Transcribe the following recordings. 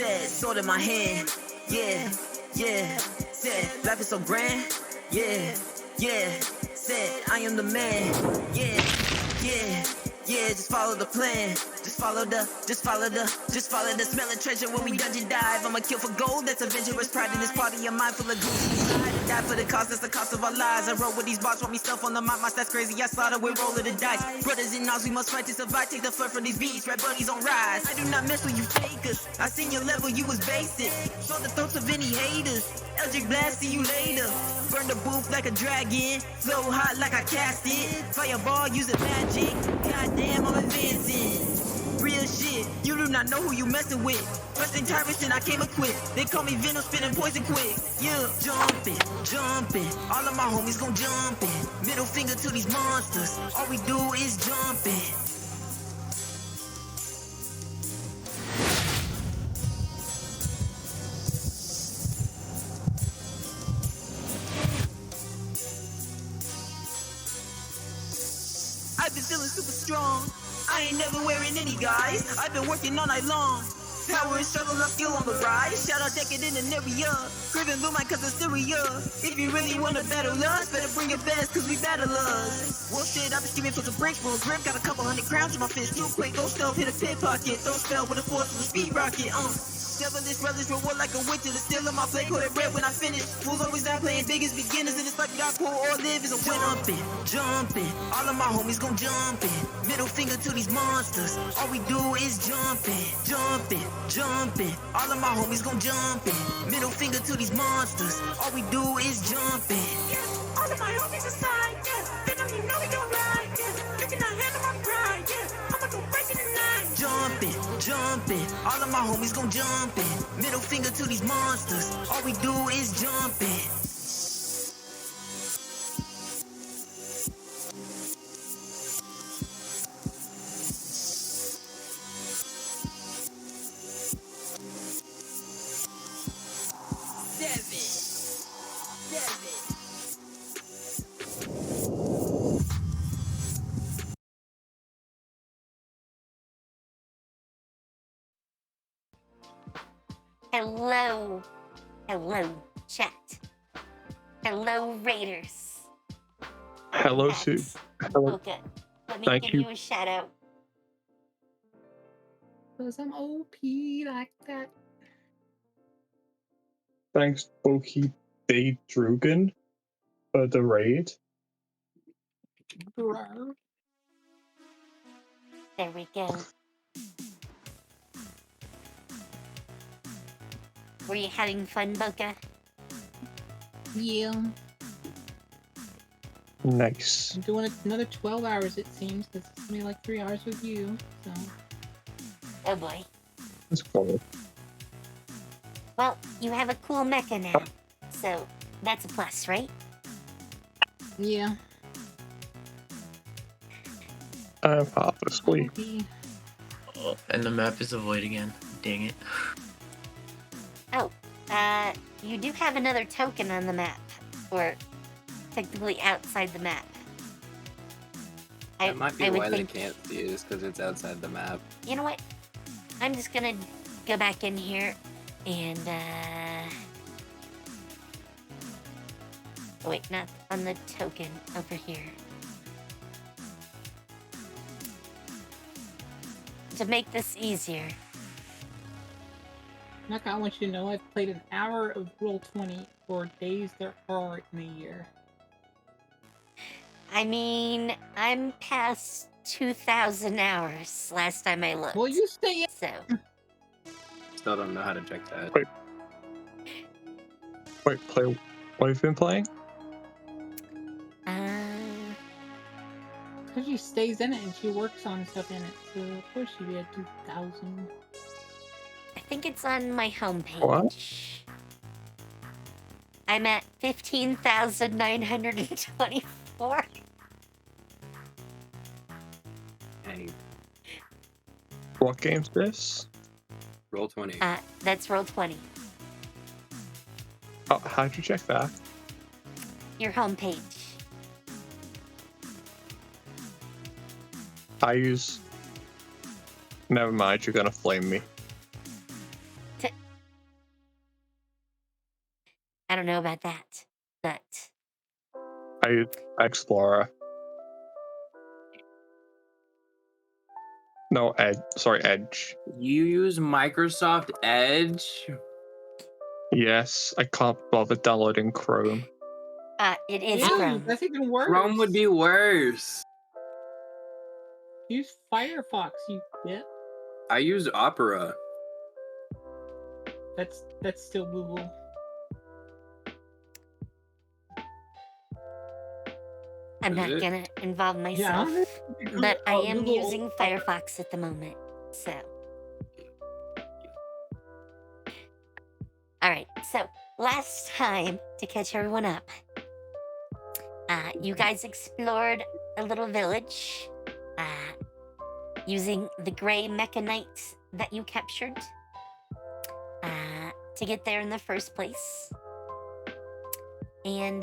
Said, sword in my hand. Yeah, yeah. Said, life is so grand. Yeah, yeah. Said, I am the man. Yeah, yeah. Yeah, just follow the plan. Just follow the smell of treasure when we dungeon dive. I'ma kill for gold, that's adventurous pride in this party of mine full of goose. Die for the cost, that's the cost of our lives. I roll with these bars, want me stuff on the map, my stats crazy. I slaughter with rolling the dice. Brothers in arms, we must fight to survive. Take the flirt from these beats, red buddies on rise. I do not mess with you fakers. I seen your level, you was basic. Show the throats of any haters. Eldritch blast, see you later. Burn the booth like a dragon. Flow hot like I cast it. Fireball, using magic. Goddamn, I'm advancing. Real shit, you do not know who you messing with. Busting tyrants and I came equipped. They call me Venom, spinning poison quick. Yeah, jumping. All of my homies gon' jumpin'. Middle finger to these monsters. All we do is jumping. I've been feeling super strong. I ain't never wearing any guys. I've been working all night long. Power and struggle, I'm still on the rise. Shout out Decade in an area. Griffin Lumine cause it's Syria. If you really wanna battle us, better bring it best cause we battle us. Well shit, I've been scheming for some breaks for a grip. Got a couple hundred crowns in my fist. Too quick, go stealth, hit a pickpocket. Don't spell with a force with a speed rocket. Devilish relish reward like a witch to the still in my plate. Call it red when I finish. Fools always not playing big as beginners. And it's like I pull or live is a win. Jumping. All of my homies gon' jumpin'. Middle finger to these monsters. All we do is jumping. All of my homies gon' jumpin'. Middle finger to these monsters. All we do is jumping. All of my homies aside, yeah. They don't even know we don't ride, yeah. They cannot handle my pride, yeah. I'ma go crazy tonight. Jumping. All of my homies gon' jumpin'. Middle finger to these monsters. All we do is jumping. Hello, chat. Hello, Raiders. Hello, Sue. Hello. Okay, let me Thank give you. you a shout out. Cause I'm OP like that. Thanks, Boki Day Drugan, for the raid. Bro. There we go. Were you having fun, Boca? Yeah. Nice. I'm doing it another 12 hours it seems, because it's gonna be like 3 hours with you, so. Oh boy. That's cool. Well, you have a cool mecha now, so that's a plus, right? Yeah. Obviously. OP. Oh, and the map is a void again. Dang it. Oh, you do have another token on the map, or technically outside the map. That might be I would why they think, can't see it, is because it's outside the map. you know what? I'm just gonna go back in here and, oh, wait, not on the token, over here. To make this easier. Naka, I want you to know I've played an hour of Roll20 for days there are in a year. I mean, I'm past 2,000 hours last time I looked. Well, you stay So, Still don't know how to check that. Wait, play. What have you been playing? because she stays in it and she works on stuff in it, so of course she'd be at 2,000. I think it's on my homepage. What? I'm at 15,924. Hey, What game's this? Roll20. That's Roll20. Oh, how'd you check that? Your homepage. I use... Never mind, you're gonna flame me. don't know about that, but Explorer. No, Edge. You use Microsoft Edge? Yes, I can't bother downloading Chrome. it is Ew, Chrome. that's even worse. Chrome would be worse. Use Firefox, you dip. I use Opera. That's still Google. I'm Is not it? gonna involve Yeah. myself, but I am Google- using Firefox at the moment. So, all right. So last time, to catch everyone up, you guys explored a little village, using the gray mecha knight that you captured, to get there in the first place. And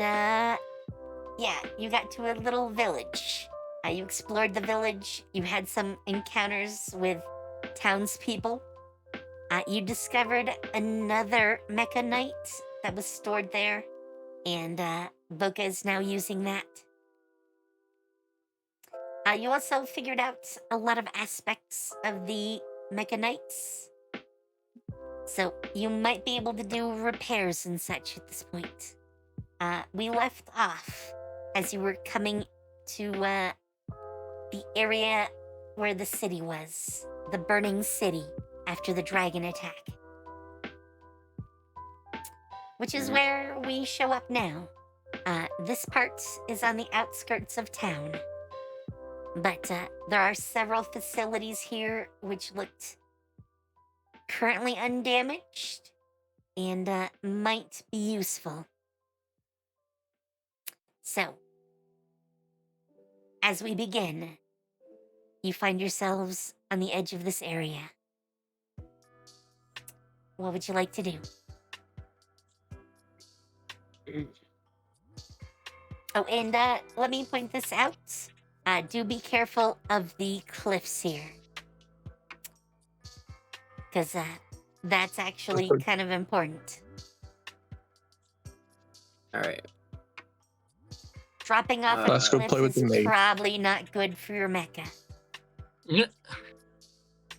yeah, you got to a little village. You explored the village. You had some encounters with townspeople. You discovered another mecha knight that was stored there, and Boca is now using that. You also figured out a lot of aspects of the mecha knights, so you might be able to do repairs and such at this point. We left off as you were coming to the area where the city was, the burning city after the dragon attack. Which is where we show up now. This part is on the outskirts of town. But there are several facilities here which looked currently undamaged and might be useful. So, as we begin, you find yourselves on the edge of this area. What would you like to do? Oh, and let me point this out. Do be careful of the cliffs here. Because that's actually kind of important. Alright. Dropping off a Let's go cliff play with is the maid. probably not good for your mecha.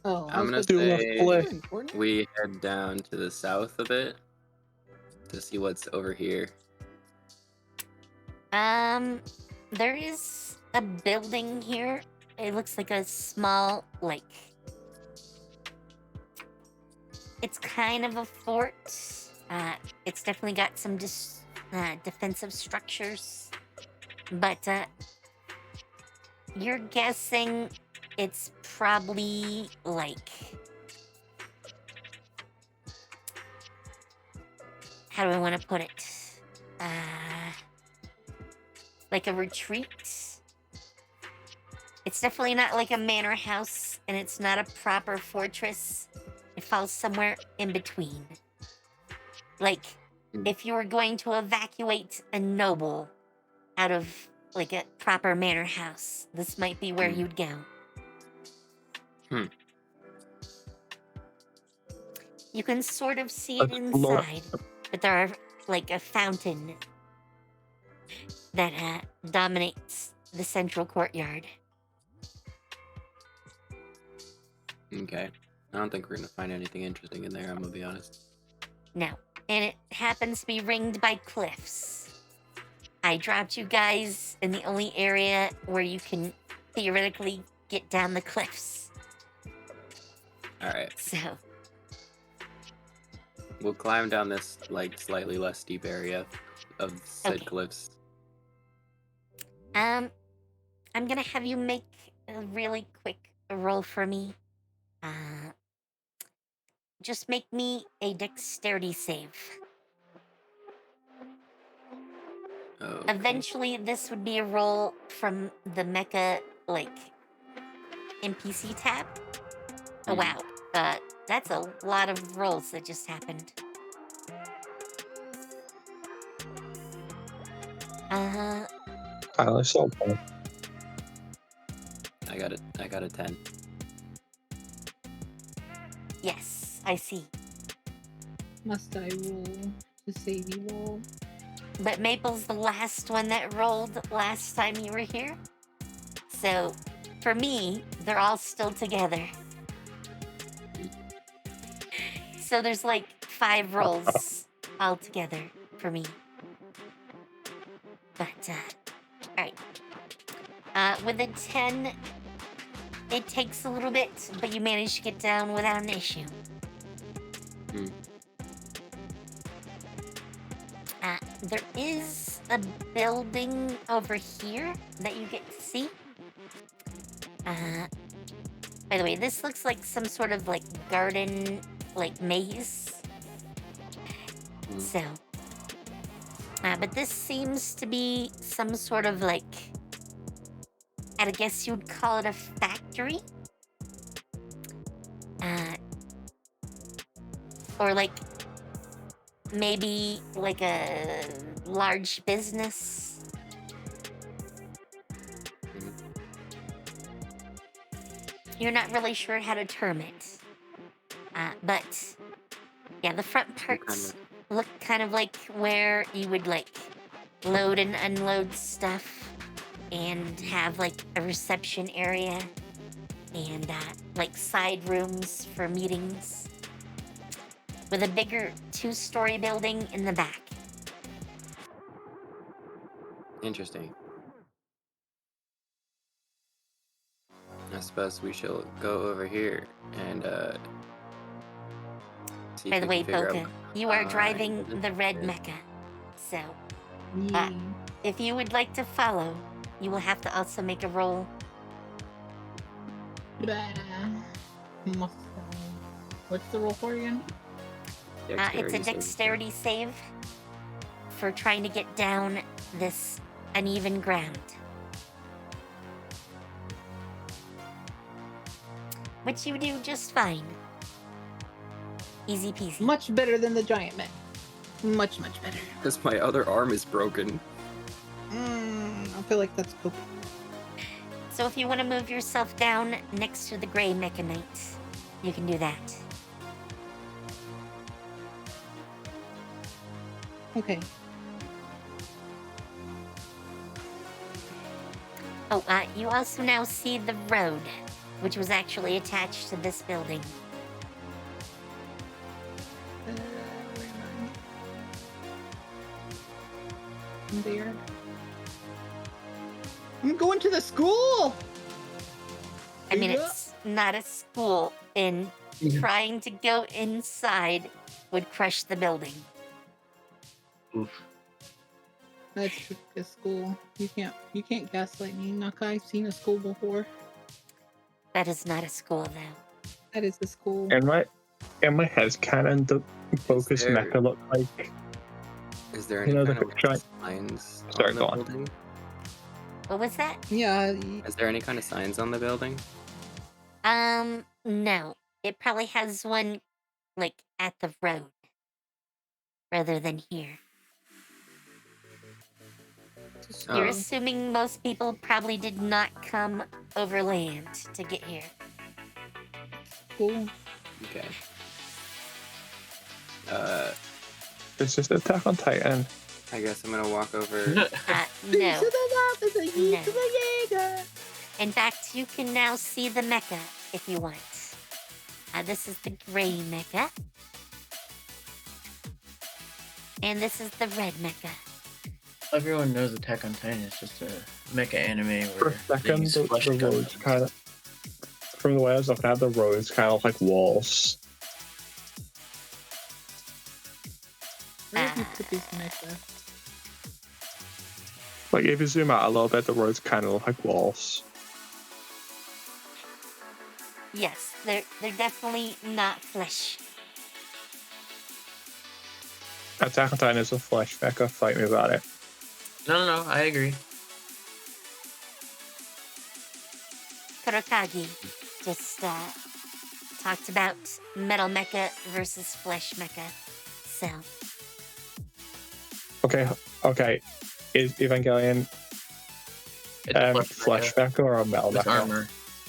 Oh, I'm gonna do a say flip. we head down to the south a bit to see what's over here. There is a building here. It looks like a small, like, it's kind of a fort. It's definitely got some defensive structures, but you're guessing it's probably like, how do I want to put it? Like a retreat. It's definitely not like a manor house, and it's not a proper fortress. It falls somewhere in between. Like, if you were going to evacuate a noble out of, like, a proper manor house, this might be where you'd go. You can sort of see it inside, but there are, like, a fountain that dominates the central courtyard. Okay. I don't think we're gonna find anything interesting in there, I'm gonna be honest. No. And it happens to be ringed by cliffs. I dropped you guys in the only area where you can theoretically get down the cliffs. Alright. So, We'll climb down this, like, slightly less steep area of said Okay. cliffs. I'm gonna have you make a really quick roll for me. Just make me a dexterity save. Okay. Eventually, this would be a roll from the mecha, like, NPC tab. Oh, wow. That's a lot of rolls that just happened. I saw one. I got a 10. Yes, I see. Must I roll to save you all. But Maple's the last one that rolled last time you were here. So, for me, they're all still together. So there's like 5 rolls altogether for me. But, alright. With a 10, it takes a little bit, but you manage to get down without an issue. There is a building over here that you get to see. By the way, this looks like some sort of like garden, like maze. So, but this seems to be some sort of like, I guess you would call it a factory. Or like, maybe like a large business. You're not really sure how to term it. But yeah, the front parts look kind of like where you would like load and unload stuff and have like a reception area and like side rooms for meetings with a bigger 2-story building in the back. Interesting. I suppose we shall go over here and see By if the we way, can figure Boca, out you are what driving it the red is. mecha. So, Yeah. if you would like to follow, you will have to also make a roll. What's the roll for again? It's a Dexterity saving dexterity save for trying to get down this uneven ground. Which you do just fine. Easy peasy. Much better than the giant man. Much, much better. throw. Because my other arm is broken. I feel like that's cool. So if you want to move yourself down next to the gray mechanite, you can do that. Okay. Oh, you also now see the road, which was actually attached to this building. Where am I? I'm there. I'm going to the school! I mean, Yeah. it's not a school, and trying to go inside would crush the building. Oof. That's a school. You can't gaslight me, Naka. I've seen a school before. That is not a school, though. That is a school. In my headcanon, the focus there- mecha look like. Is there any You know, the kind of picture signs Sorry, on the go on. building? What was that? Yeah, Is there any kind of signs on the building? No. It probably has one, like, at the road. Rather than here. You're Oh. assuming most people probably did not come over land to get here. school. Okay. It's just Attack on Titan. I guess I'm gonna walk over. No. No. In fact, you can now see the mecha if you want. This is the gray mecha. And this is the red mecha. Everyone knows Attack on Titan is just a mecha anime For where a second, things flesh the come roads out. kind of. From the way I was looking at the roads, kind of like walls. Where did you put this mecha? Like if you zoom out a little bit, the roads kind of look like walls. Yes, they're definitely not flesh. Attack on Titan is a flesh mecha. Fight me about it. No, I agree. Kurokagi just talked about metal mecha versus flesh mecha. So, Okay. Is Evangelion It's a flesh mecha or a metal with mecha? armor.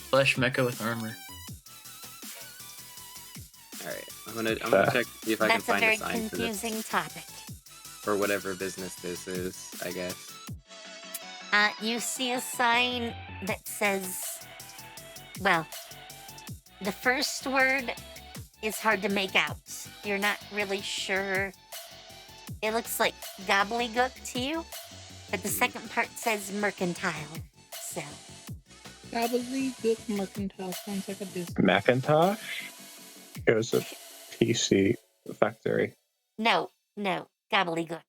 Flesh mecha with armor. All right. I'm gonna check to see if I can that's a find a very sign for this. confusing topic. or whatever business this is, I guess. You see a sign that says, well, the first word is hard to make out. You're not really sure. It looks like gobbledygook to you, but the second part says mercantile. So, Gobbledygook Mercantile sounds like a business. Macintosh? It was a PC factory. no, gobbledygook.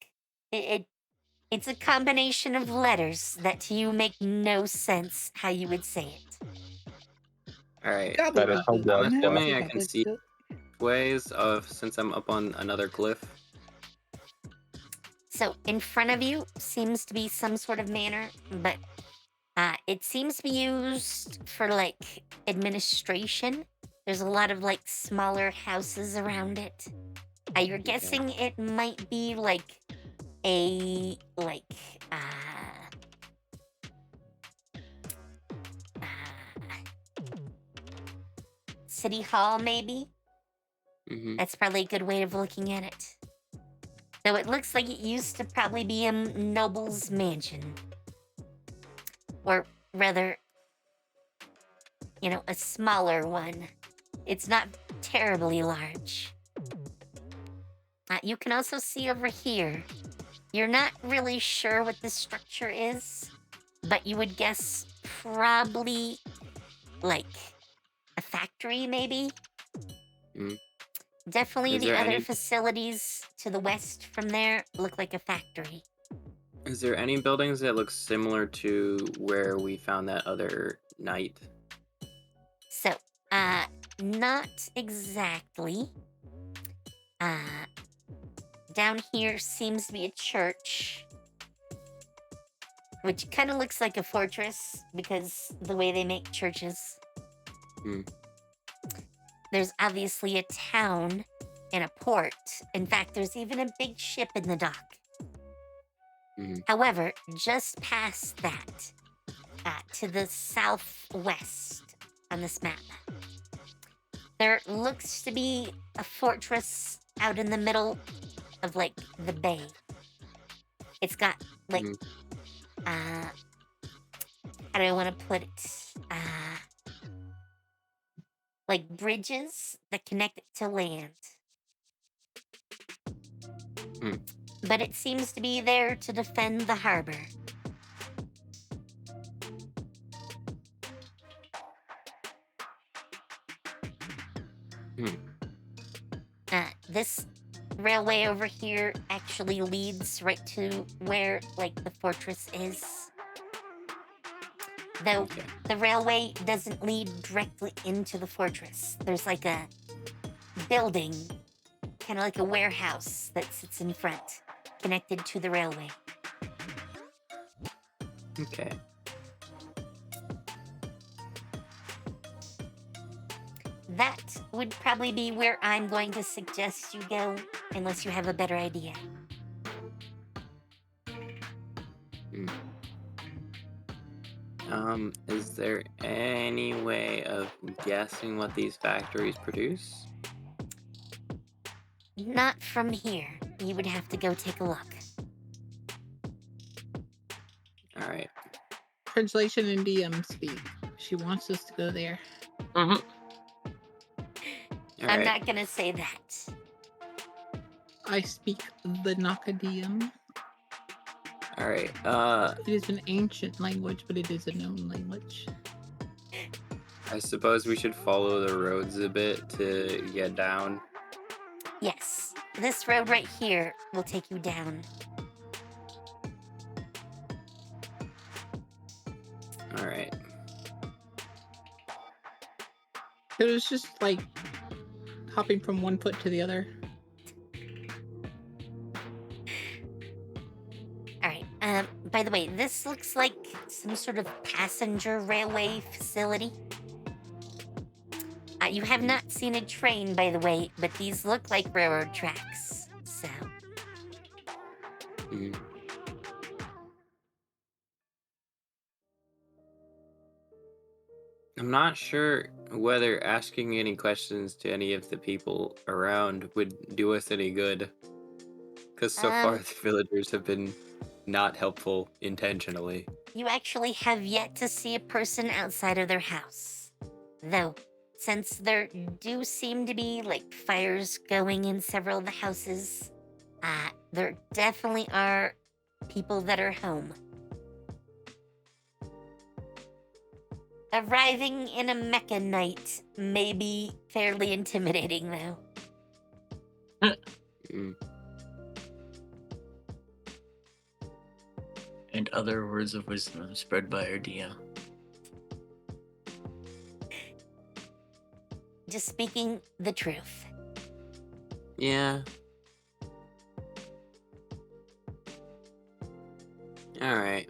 It's a combination of letters that to you make no sense how you would say it. All right. That is how Gobbledygook. one I'm assuming I Gobbledygook. can see ways of since I'm up on another glyph. So in front of you seems to be some sort of manor, but it seems to be used for like administration. There's a lot of like smaller houses around it. You're guessing it might be like a city hall maybe. Mm-hmm. That's probably a good way of looking at it. Though it looks like it used to probably be a noble's mansion. Or rather, a smaller one. It's not terribly large. You can also see over here. You're not really sure what this structure is, but you would guess probably like a factory, maybe? Mm. Definitely Is the there other any- facilities to the west from there look like a factory. Is there any buildings that look similar to where we found that other knight? So, not exactly. Down here seems to be a church, which kind of looks like a fortress because the way they make churches. Hmm. There's obviously a town and a port. In fact, there's even a big ship in the dock. Mhm. However, just past that, to the southwest on this map, there looks to be a fortress out in the middle of, like, the bay. It's got, like, how do I want to put it? Like bridges that connect it to land. Hmm. But it seems to be there to defend the harbor. This railway over here actually leads right to where, like, the fortress is. Though Okay. the railway doesn't lead directly into the fortress. There's like a building, kind of like a warehouse that sits in front, connected to the railway. Okay. That would probably be where I'm going to suggest you go, unless you have a better idea. Is there any way of guessing what these factories produce? Not from here. You would have to go take a look. All right. Translation in DM speak. She wants us to go there. All I'm right. not gonna say that. I speak the Nakadium. All right. It is an ancient language, but it is a known language. I suppose we should follow the roads a bit to get down. Yes, this road right here will take you down. All right. It was just like hopping from one foot to the other. Alright, by the way, this looks like some sort of passenger railway facility. You have not seen a train, by the way, but these look like railroad tracks, so... Mhm. I'm not sure whether asking any questions to any of the people around would do us any good. Because so far the villagers have been not helpful intentionally. You actually have yet to see a person outside of their house. Though, since there do seem to be, like, fires going in several of the houses, there definitely are people that are home. Arriving in a mecha knight may be fairly intimidating, though. Mm. And other words of wisdom spread by our DM. Just speaking the truth. Yeah. Alright.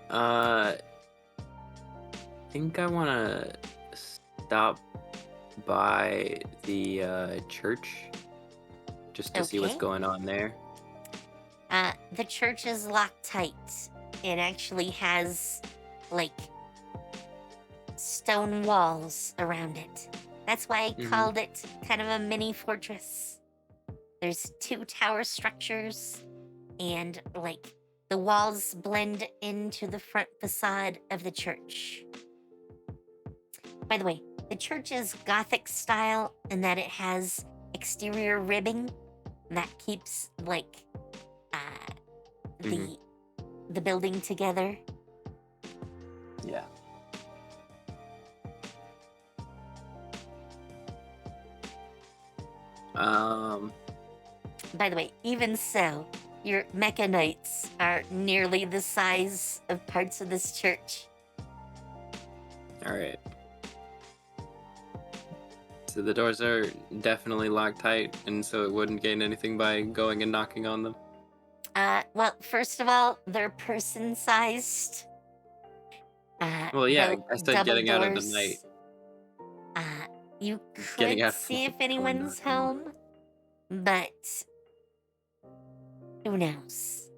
I think I want to stop by the church just to see what's Okay. going on there. The church is locked tight. It actually has, like, stone walls around it. That's why I Mhm. called it kind of a mini fortress. There's 2 tower structures, and, like, the walls blend into the front facade of the church. By the way, the church is Gothic style in that it has exterior ribbing that keeps, like, the building together. Yeah. By the way, even so, your mecha knights are nearly the size of parts of this church. Alright. So the doors are definitely locked tight, and so it wouldn't gain anything by going and knocking on them? Well, first of all, they're person-sized. Well, yeah, Though I said double getting out of the doors. night. You Getting could out of see if the anyone's knocking. home, but who knows?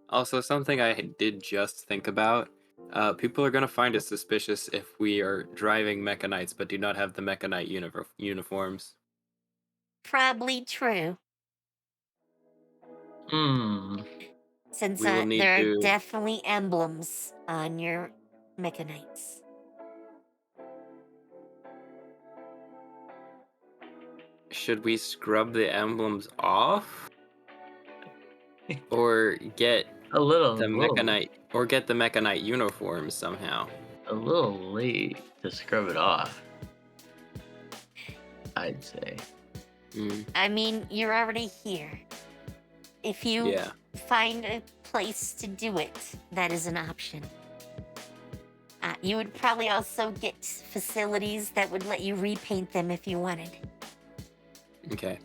Also, something I did just think about. People are going to find it suspicious if we are driving Mecha Knights but do not have the Mecha Knight uniforms. Probably true, since We will need there are to... definitely emblems on your mecha knights. Should we scrub the emblems off? Or get A little the Mecha Knight... Or get the Mecha Knight uniforms somehow? a little late to scrub it off, I'd say. I mean, you're already here. If you Yeah. find a place to do it, that is an option. You would probably also get facilities that would let you repaint them if you wanted. Okay.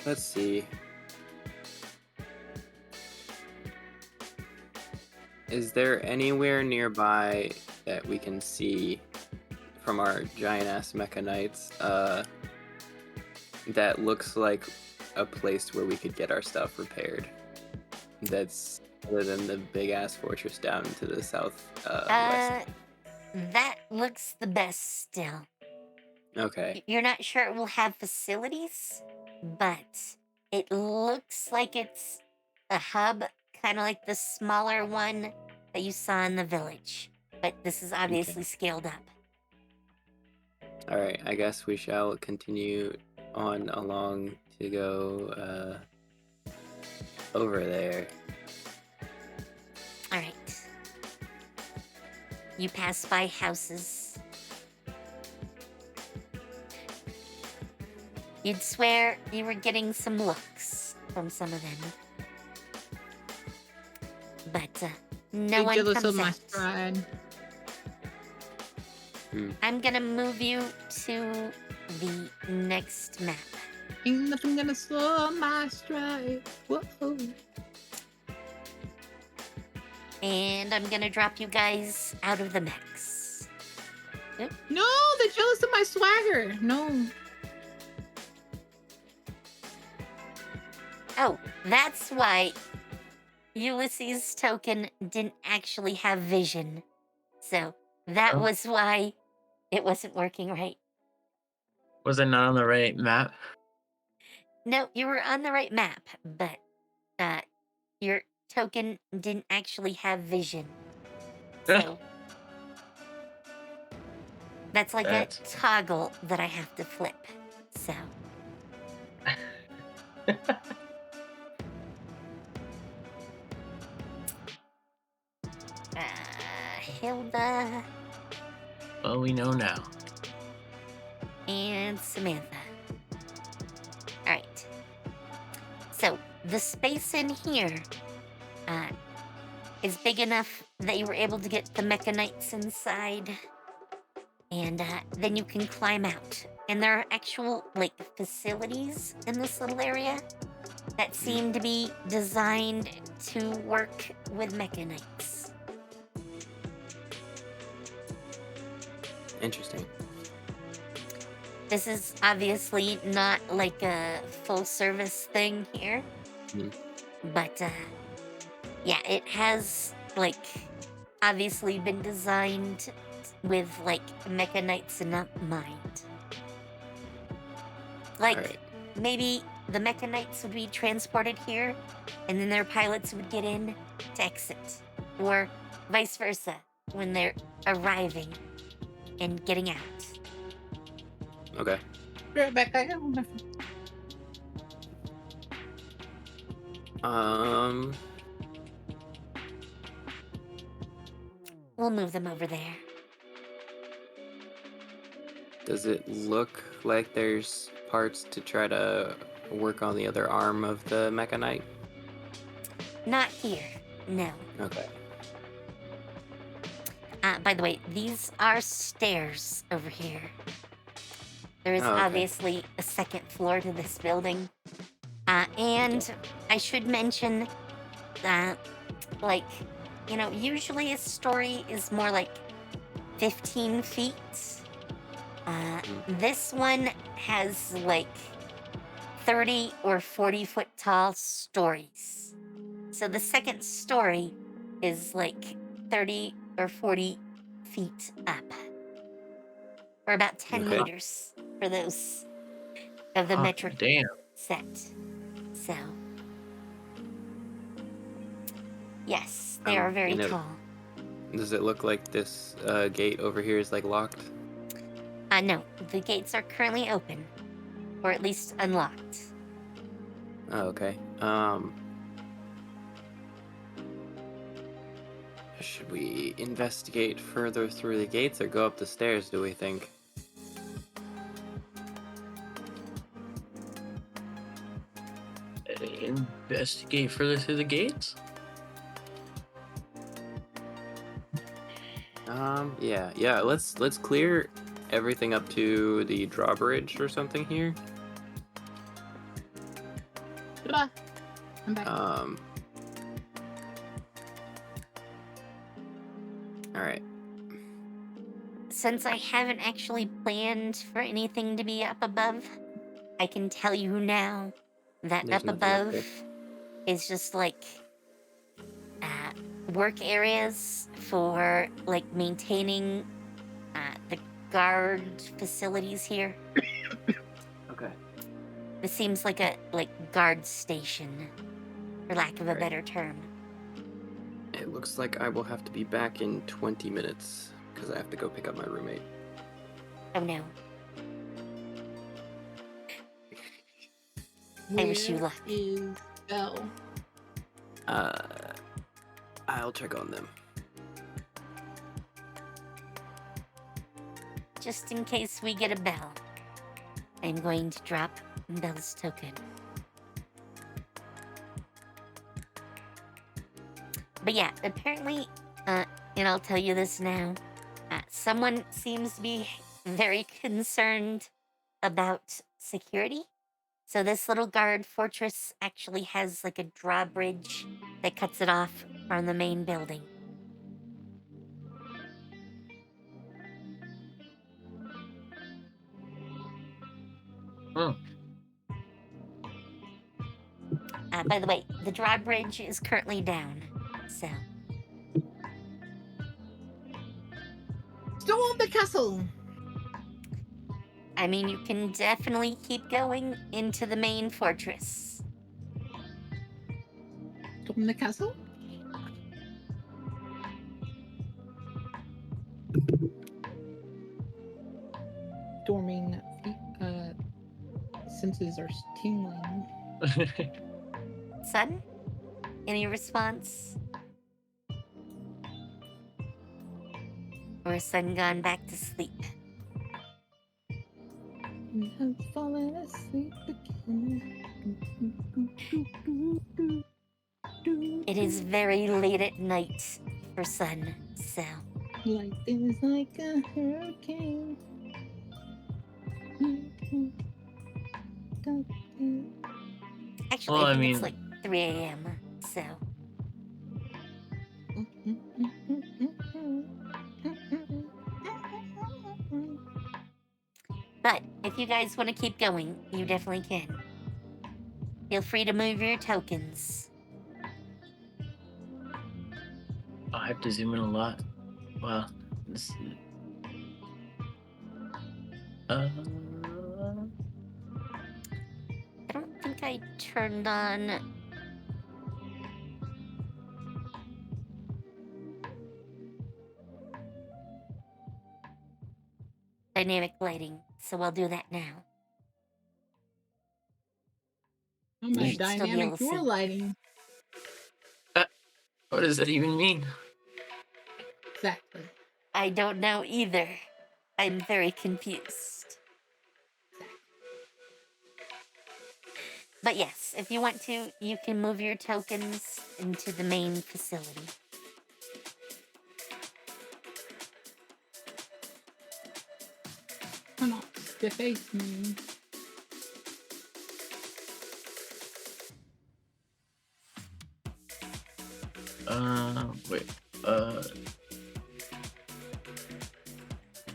Let's see. Is there anywhere nearby that we can see from our giant-ass Mecha Knights, that looks like a place where we could get our stuff repaired? That's other than the big-ass fortress down to the south, west. That looks the best still. Okay. You're not sure it will have facilities, but it looks like it's a hub, kind of like the smaller one that you saw in the village. But this is obviously scaled up. Alright, I guess we shall continue on along to go, over there. Alright. You pass by houses. You'd swear you were getting some looks from some of them. But no one jealous comes of my out. stride. I'm gonna move you to the next map. Ain't nothing gonna slow my stride. Whoa. And I'm gonna drop you guys out of the mix. No, they're jealous of my swagger. No. Oh, that's why Ulysses' token didn't actually have vision. So that Oh. was why It wasn't working right. Was it not on the right map? No, you were on the right map, but your token didn't actually have vision. So that's like a That's- toggle that I have to flip. So Hilda Well, we know now. and Samantha. All right. So the space in here is big enough that you were able to get the mechanites inside, and then you can climb out. And there are actual like facilities in this little area that seem to be designed to work with mechanites. Interesting. This is obviously not like a full service thing here, but yeah, it has like obviously been designed with like mechanites in mind. Like Alright. maybe the mechanites would be transported here, and then their pilots would get in to exit, or vice versa when they're arriving and getting out. Okay. Right back. I got one. We'll move them over there. Does it look like there's parts to try to work on the other arm of the mechanite? Not here, no. Okay. By the way, these are stairs over here. There is Oh, okay. obviously a second floor to this building. And I should mention that, like, you know, usually a story is more like 15 feet. This one has like 30 or 40 foot tall stories. So the second story is like 30 or 40 feet up. Or about 10 Okay. meters for those of the metric Damn. set. So, yes, they are very and it- tall. Does it look like this gate over here is like locked? No, the gates are currently open, or at least unlocked. Oh, okay. Should we investigate further through the gates or go up the stairs, do we think? Investigate further through the gates? Yeah, let's clear everything up to the drawbridge or something here. I'm back. Alright. Since I haven't actually planned for anything to be up above, I can tell you now that There's up nothing up above there. is just like work areas for like maintaining the guard facilities here. Okay. This seems like a guard station, for lack of a Right. better term. It looks like I will have to be back in 20 minutes because I have to go pick up my roommate. Oh no. I wish you Where luck. is Belle? I'll check on them. Just in case we get a bell, I'm going to drop Belle's token. But yeah, apparently, and I'll tell you this now, someone seems to be very concerned about security. So this little guard fortress actually has like a drawbridge that cuts it off from the main building. Hmm. By the way, the drawbridge is currently down, so Storm the castle! I mean, you can definitely keep going into the main fortress. Storm the castle? Storming senses are tingling. Sun? Any response? Or is Sun gone back to sleep? And have fallen asleep again. It is very late at night for Sun, so... Life is like a hurricane. Actually, Well, I I think mean- it's like 3 a.m., so... But if you guys want to keep going, you definitely can. Feel free to move your tokens. I have to zoom in a lot. Wow. This... I don't think I turned on... dynamic lighting, so I'll do that now. I'm You a should still be dynamic able to door see. lighting. What does that even mean? Exactly. I don't know either. I'm very confused. But yes, if you want to, you can move your tokens into the main facility. Come on, deface me. Wait.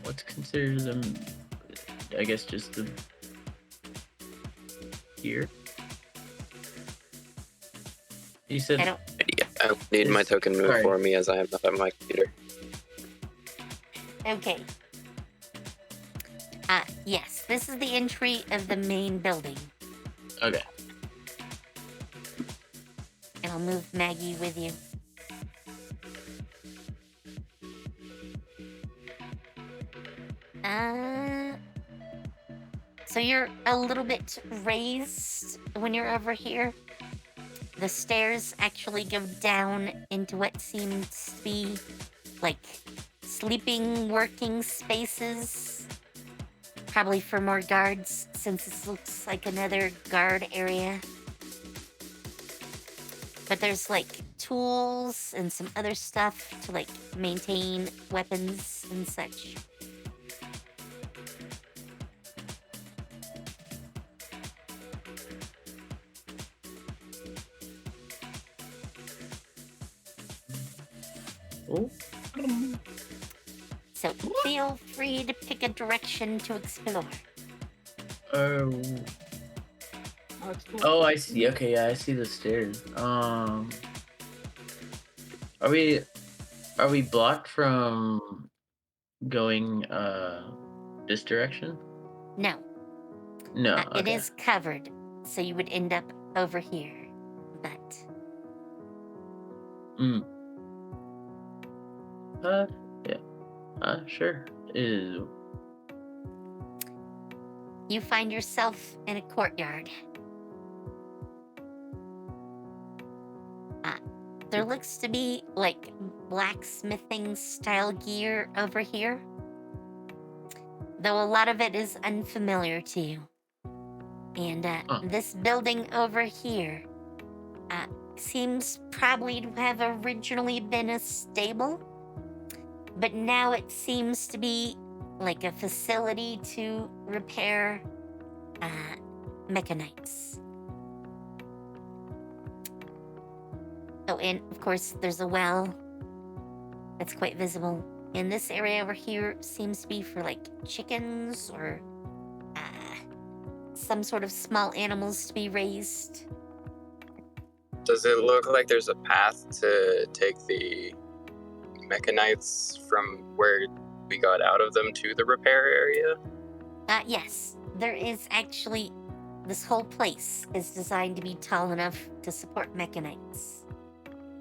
What's considered them? I guess just the here. You said I don't... Yeah, I need my token moved Sorry. for me as I am not on my computer. Okay. Yes, this is the entry of the main building. okay. And I'll move Maggie with you. So you're a little bit raised when you're over here. The stairs actually go down into what seems to be like sleeping working spaces. Probably for more guards, since this looks like another guard area. But there's like tools and some other stuff to like maintain weapons and such. Oh. So feel free to pick a direction to explore. Oh. I'll explore. Oh, I see. Okay, yeah, I see the stairs. Are we blocked from going this direction? No, No. it Okay. is covered, so you would end up over here. But Yeah. Sure. Ew. you find yourself in a courtyard. There looks to be like blacksmithing style gear over here, though a lot of it is unfamiliar to you. And this building over here seems probably to have originally been a stable, but now it seems to be like a facility to repair mechanites. Oh, and of course, there's a well that's quite visible. And this area over here seems to be for like chickens or some sort of small animals to be raised. Does it look like there's a path to take the mechanites from where we got out of them to the repair area? Yes, there is actually... This whole place is designed to be tall enough to support mechanites.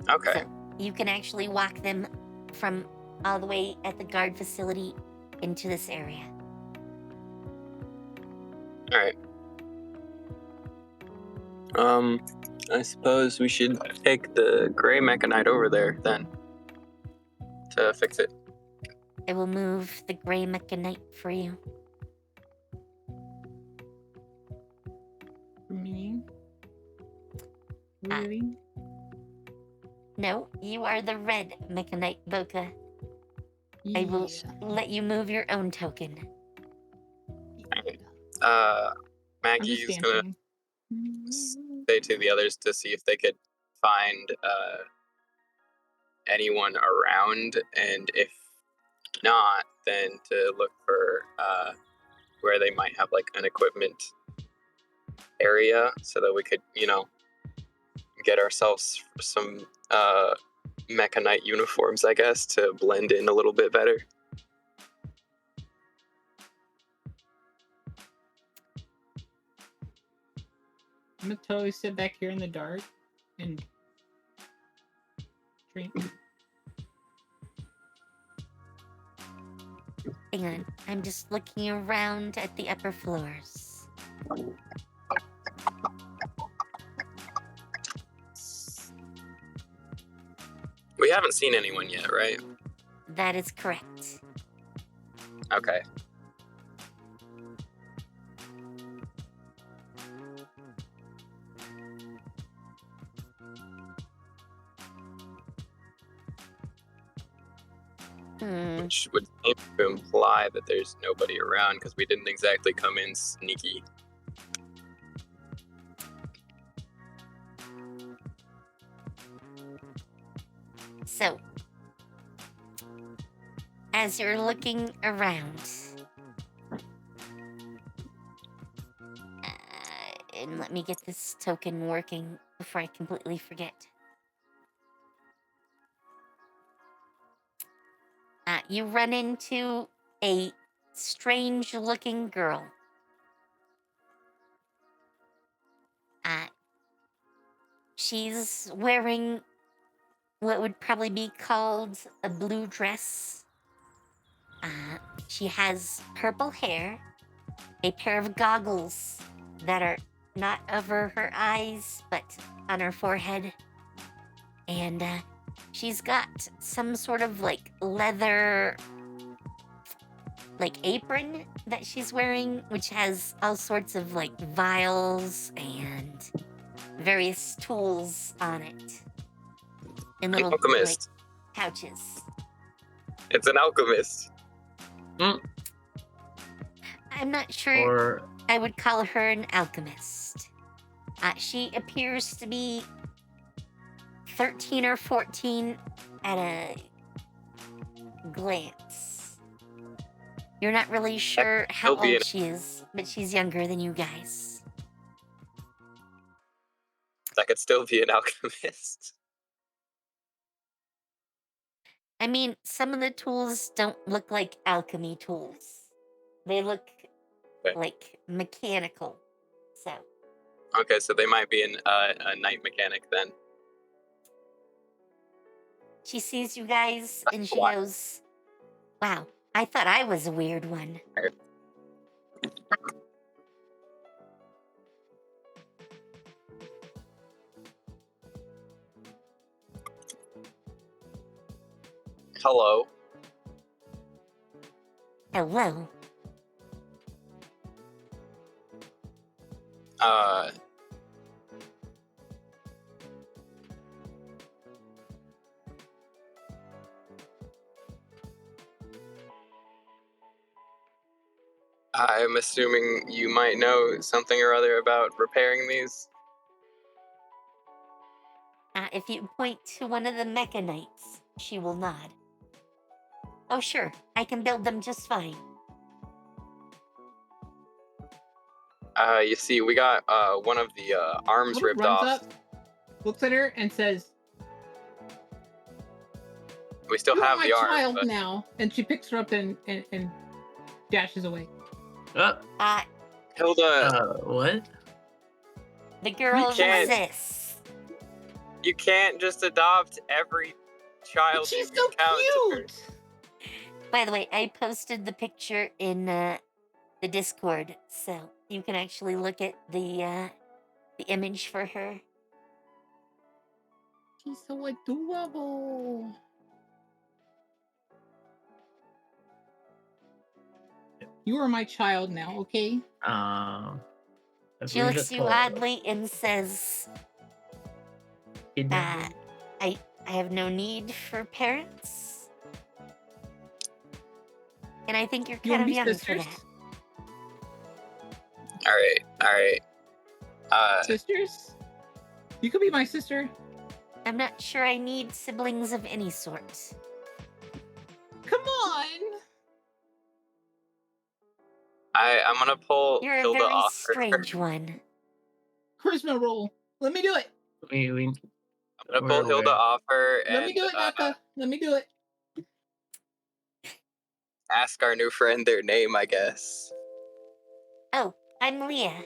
Okay. So you can actually walk them from all the way at the guard facility into this area. All right. I suppose we should take the gray mechanite over there then to fix it. I will move the gray mechanite for you. Meaning? Really? No, you are the red mechanite, Boca. I will let you move your own token. I'm Maggie just is gonna dancing. say to the others to see if they could find anyone around, and if not, then to look for where they might have like an equipment area so that we could, get ourselves some mechanite uniforms, I guess, to blend in a little bit better. I'm gonna totally sit back here in the dark and drink. Hang on, I'm just looking around at the upper floors. We haven't seen anyone yet, right? That is correct. Okay. Which would seem to imply that there's nobody around because we didn't exactly come in sneaky. So, as you're looking around, and let me get this token working before I completely forget. You run into a strange-looking girl. She's wearing what would probably be called a blue dress. She has purple hair, a pair of goggles that are not over her eyes, but on her forehead. And she's got some sort of leather apron that she's wearing, which has all sorts of vials and various tools on it. In little alchemist. Pouches. It's an alchemist. I'm not sure Or I would call her an alchemist. She appears to be 13 or 14 at a glance. You're not really sure how old she is, but she's younger than you guys. That could still be an alchemist. I mean, some of the tools don't look like alchemy tools. They look like mechanical. So. Okay, so they might be a night mechanic then. She sees you guys and she goes, "Wow, I thought I was a weird one." Hello. Hello. I'm assuming you might know something or other about repairing these. If you point to one of the mechanites, she will nod. Oh, sure, I can build them just fine. You see, we got one of the arms ripped runs off. up, looks at her, and says, We still "You're have my the arm. child But... now," and she picks her up and dashes away. Uh, Hilda, What? the girl can't- exists. you can't just adopt every child But she's you so encounter. cute. By the way, I posted the picture in the Discord, so you can actually look at the image for her. She's so adorable. You are my child now, okay? I She believe looks it's you called oddly and says, kidnapping. I have no need for parents. And I think you're You kind wanna of be young sisters? for that. All right. Sisters? You could be my sister. I'm not sure I need siblings of any sort. Come on. I'm gonna pull You're a Hilda very off her. strange one. Charisma roll. Let me do it. We I'm gonna pull we're Hilda aware. off her Let and me do it, Naka. Let me do it. ask our new friend their name, I guess. Oh, I'm Leah.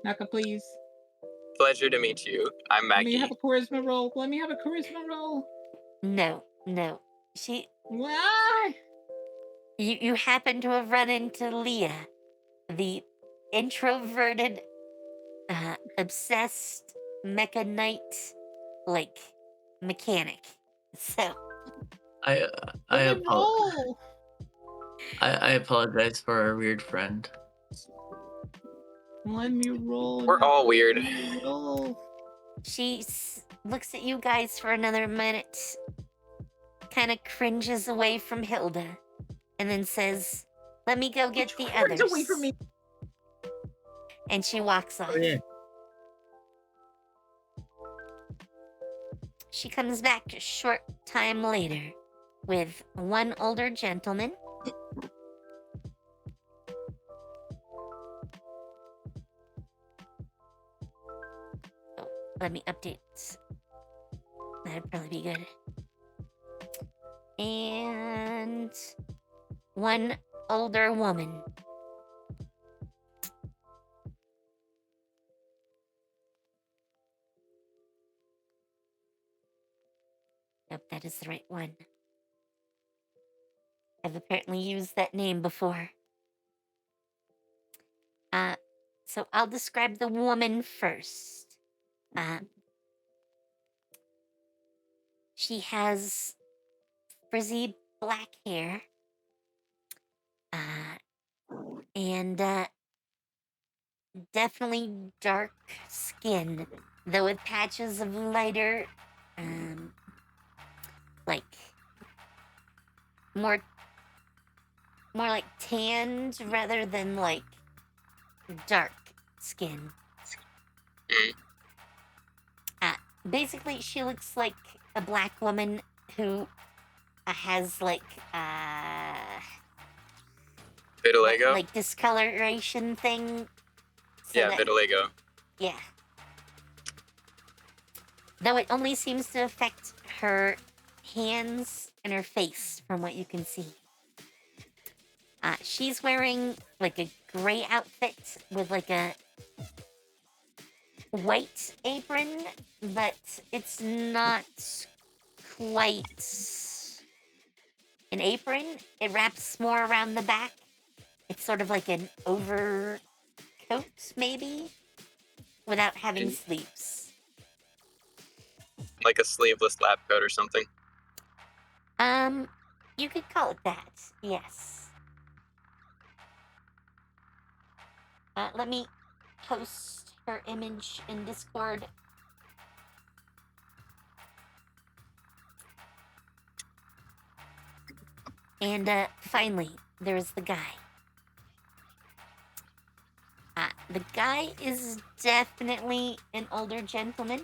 Naka, please. Pleasure to meet you. I'm Let me Maggie. have a charisma roll. Let me have a charisma roll. No. Why? You happen to have run into Leah, the introverted, obsessed mecha knight, mechanic. So, I Let me roll. I apologize for our weird friend. Let me roll. We're all weird. Let me roll. she looks at you guys for another minute, kind of cringes away from Hilda, and then says, "Let me go get the others." Away from me. And she walks off. Oh yeah. She comes back a short time later with one older gentleman. Oh, let me update. That'd probably be good. And one older woman. Yep, that is the right one. I've apparently used that name before. So I'll describe the woman first. She has frizzy black hair. And definitely dark skin, though with patches of lighter, like more like tanned rather than like dark skin. Basically, she looks like a black woman who has like Vitiligo? like discoloration thing. So Yeah, vitiligo. Yeah. Though it only seems to affect her hands and her face, from what you can see. She's wearing like a gray outfit with like a white apron, but it's not quite an apron. It wraps more around the back. It's sort of like an overcoat, maybe, without having sleeves. Like a sleeveless lab coat or something. You could call it that, yes. Let me post her image in Discord. And finally, there's the guy. The guy is definitely an older gentleman.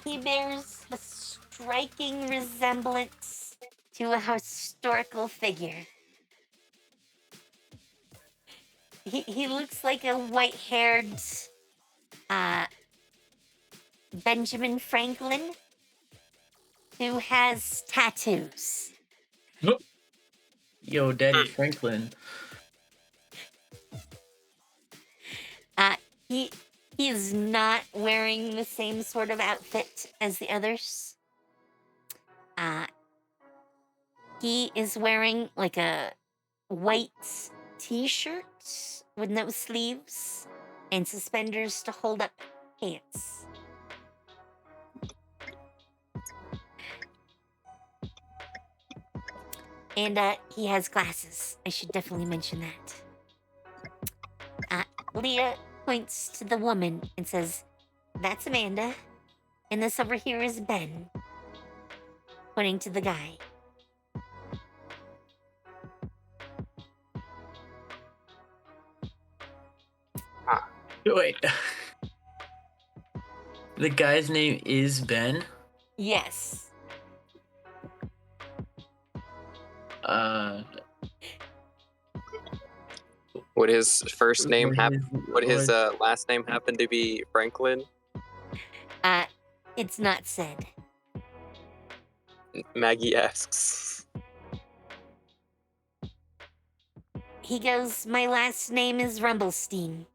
He bears a striking resemblance to a historical figure. He looks like a white-haired Benjamin Franklin. who has tattoos. Yo, Daddy Franklin. He is not wearing the same sort of outfit as the others. He is wearing like a white t-shirt with no sleeves and suspenders to hold up pants. And he has glasses. I should definitely mention that. Leah points to the woman and says, "That's Amanda. And this over here is Ben." Pointing to the guy. Wait. The guy's name is Ben? Yes. Would his first name what happen? is- Would his what- last name happen to be Franklin? It's not said. Maggie asks. He goes, "My last name is Rumblestein."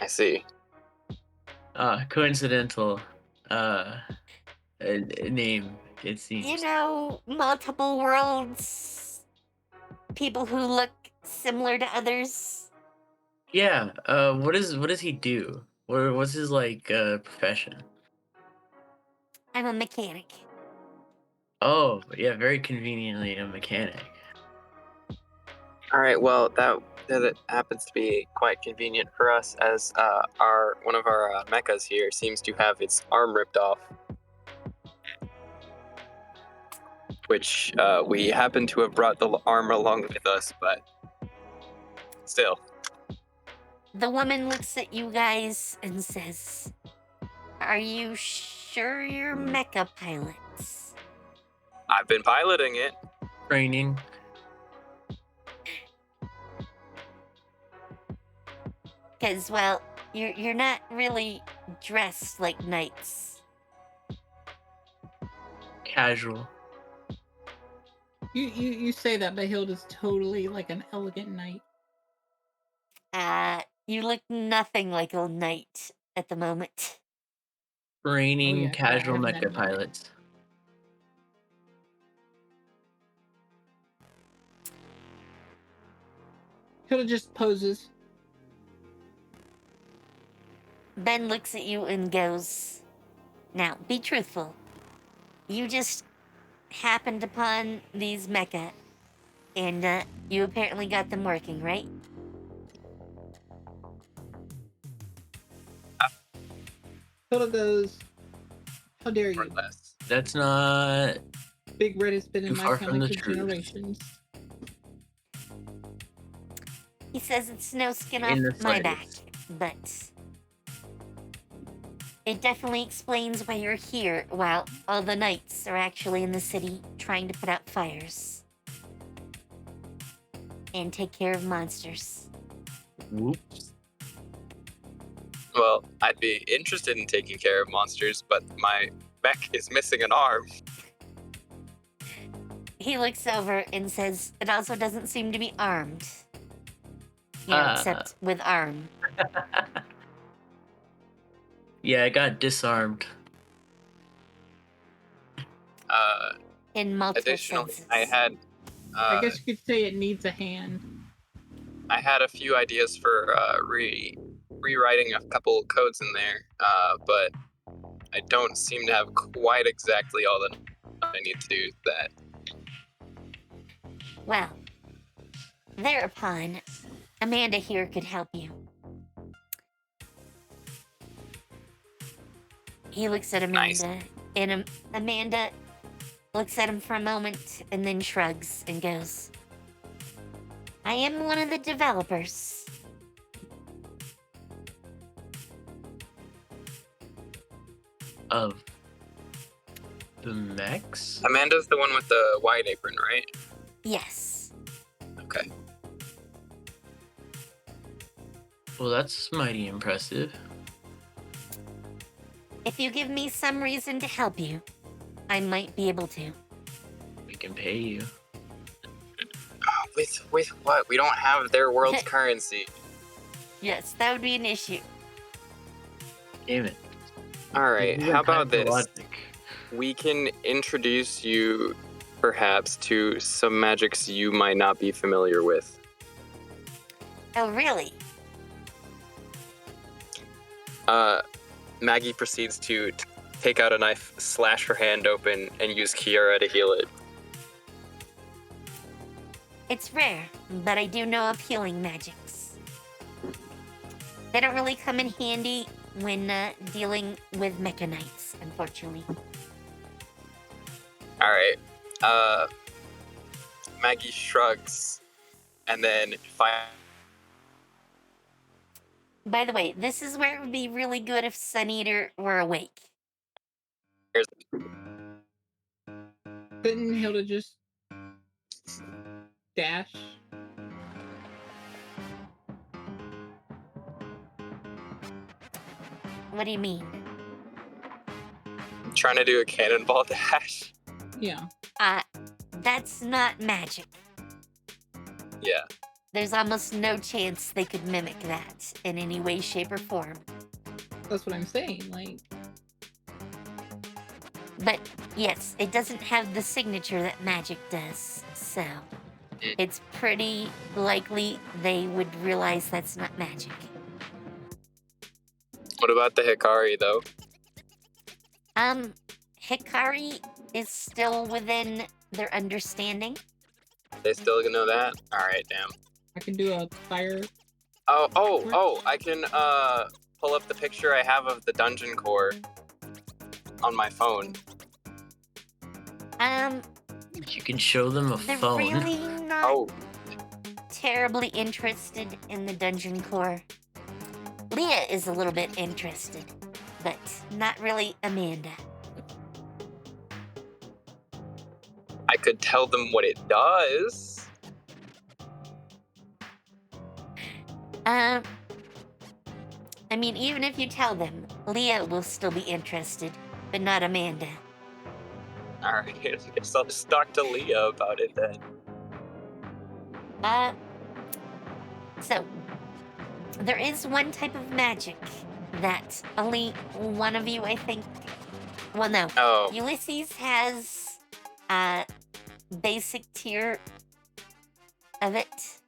I see. Coincidental name, it seems. You know, multiple worlds. People who look similar to others. Yeah, what does he do? What's his profession? I'm a mechanic. Oh, Yeah, very conveniently a mechanic. All right. Well, that happens to be quite convenient for us, as one of our mechas here seems to have its arm ripped off, which we happen to have brought the arm along with us, but still. The woman looks at you guys and says, "Are you sure you're mecha pilots?" I've been piloting it. Training. Because, well, you're not really dressed like knights. Casual. You say that, but Hilda's totally like an elegant knight. You look nothing like a knight at the moment. Training Oh, yeah, casual I've mecha met him. pilots. Hilda just poses. Ben looks at you and goes, "Now, be truthful. You just happened upon these mecha, and you apparently got them working, right?" Hilda goes, "How dare Or you? less. That's not Big Red has been in too my far from family the for truth. generations." He says it's no skin In off the my back, slightest. but it definitely explains why you're here while all the knights are actually in the city trying to put out fires and take care of monsters. Whoops. Well, I'd be interested in taking care of monsters, but my mech is missing an arm. He looks over and says, "It also doesn't seem to be armed. You know, except with arm." Yeah, I got disarmed. In multiple Additionally, senses. I had I guess you could say it needs a hand. I had a few ideas for rewriting a couple codes in there, but I don't seem to have quite exactly all that I need to do that. Well, thereupon, Amanda here could help you. He looks at Amanda, Nice. and Amanda looks at him for a moment and then shrugs and goes, "I am one of the developers." Of the mechs? Amanda's the one with the white apron, right? Yes. Okay. Well, that's mighty impressive. If you give me some reason to help you, I might be able to. We can pay you. With what? We don't have their world's currency. Yes, that would be an issue. Damn it. All right, These are how about kinds of this? logic. We can introduce you, perhaps, to some magics you might not be familiar with. Oh, really? Maggie proceeds to take out a knife, slash her hand open, and use Kiara to heal it. It's rare, but I do know of healing magics. They don't really come in handy when dealing with Mecha Knights, unfortunately. All right. Maggie shrugs, and then fire. By the way, this is where it would be really good if Sun Eater were awake. Couldn't Hilda just dash? What do you mean? Trying to do a cannonball dash. Yeah. That's not magic. Yeah. There's almost no chance they could mimic that in any way, shape, or form. That's what I'm saying. Like, But yes, it doesn't have the signature that magic does, so it's pretty likely they would realize that's not magic. What about the Hikari, though? Hikari is still within their understanding. They still gonna know that? All right, damn. I can do a fire. Oh! I can pull up the picture I have of the dungeon core on my phone. You can show them a They're phone. really not Oh, terribly interested in the dungeon core. Leah is a little bit interested, but not really Amanda. I could tell them what it does. I mean, even if you tell them, Leah will still be interested, but not Amanda. All right, I guess I'll just talk to Leah about it then. So, there is one type of magic that only one of you, I think. Well, no. Oh, Ulysses has a basic tier of it.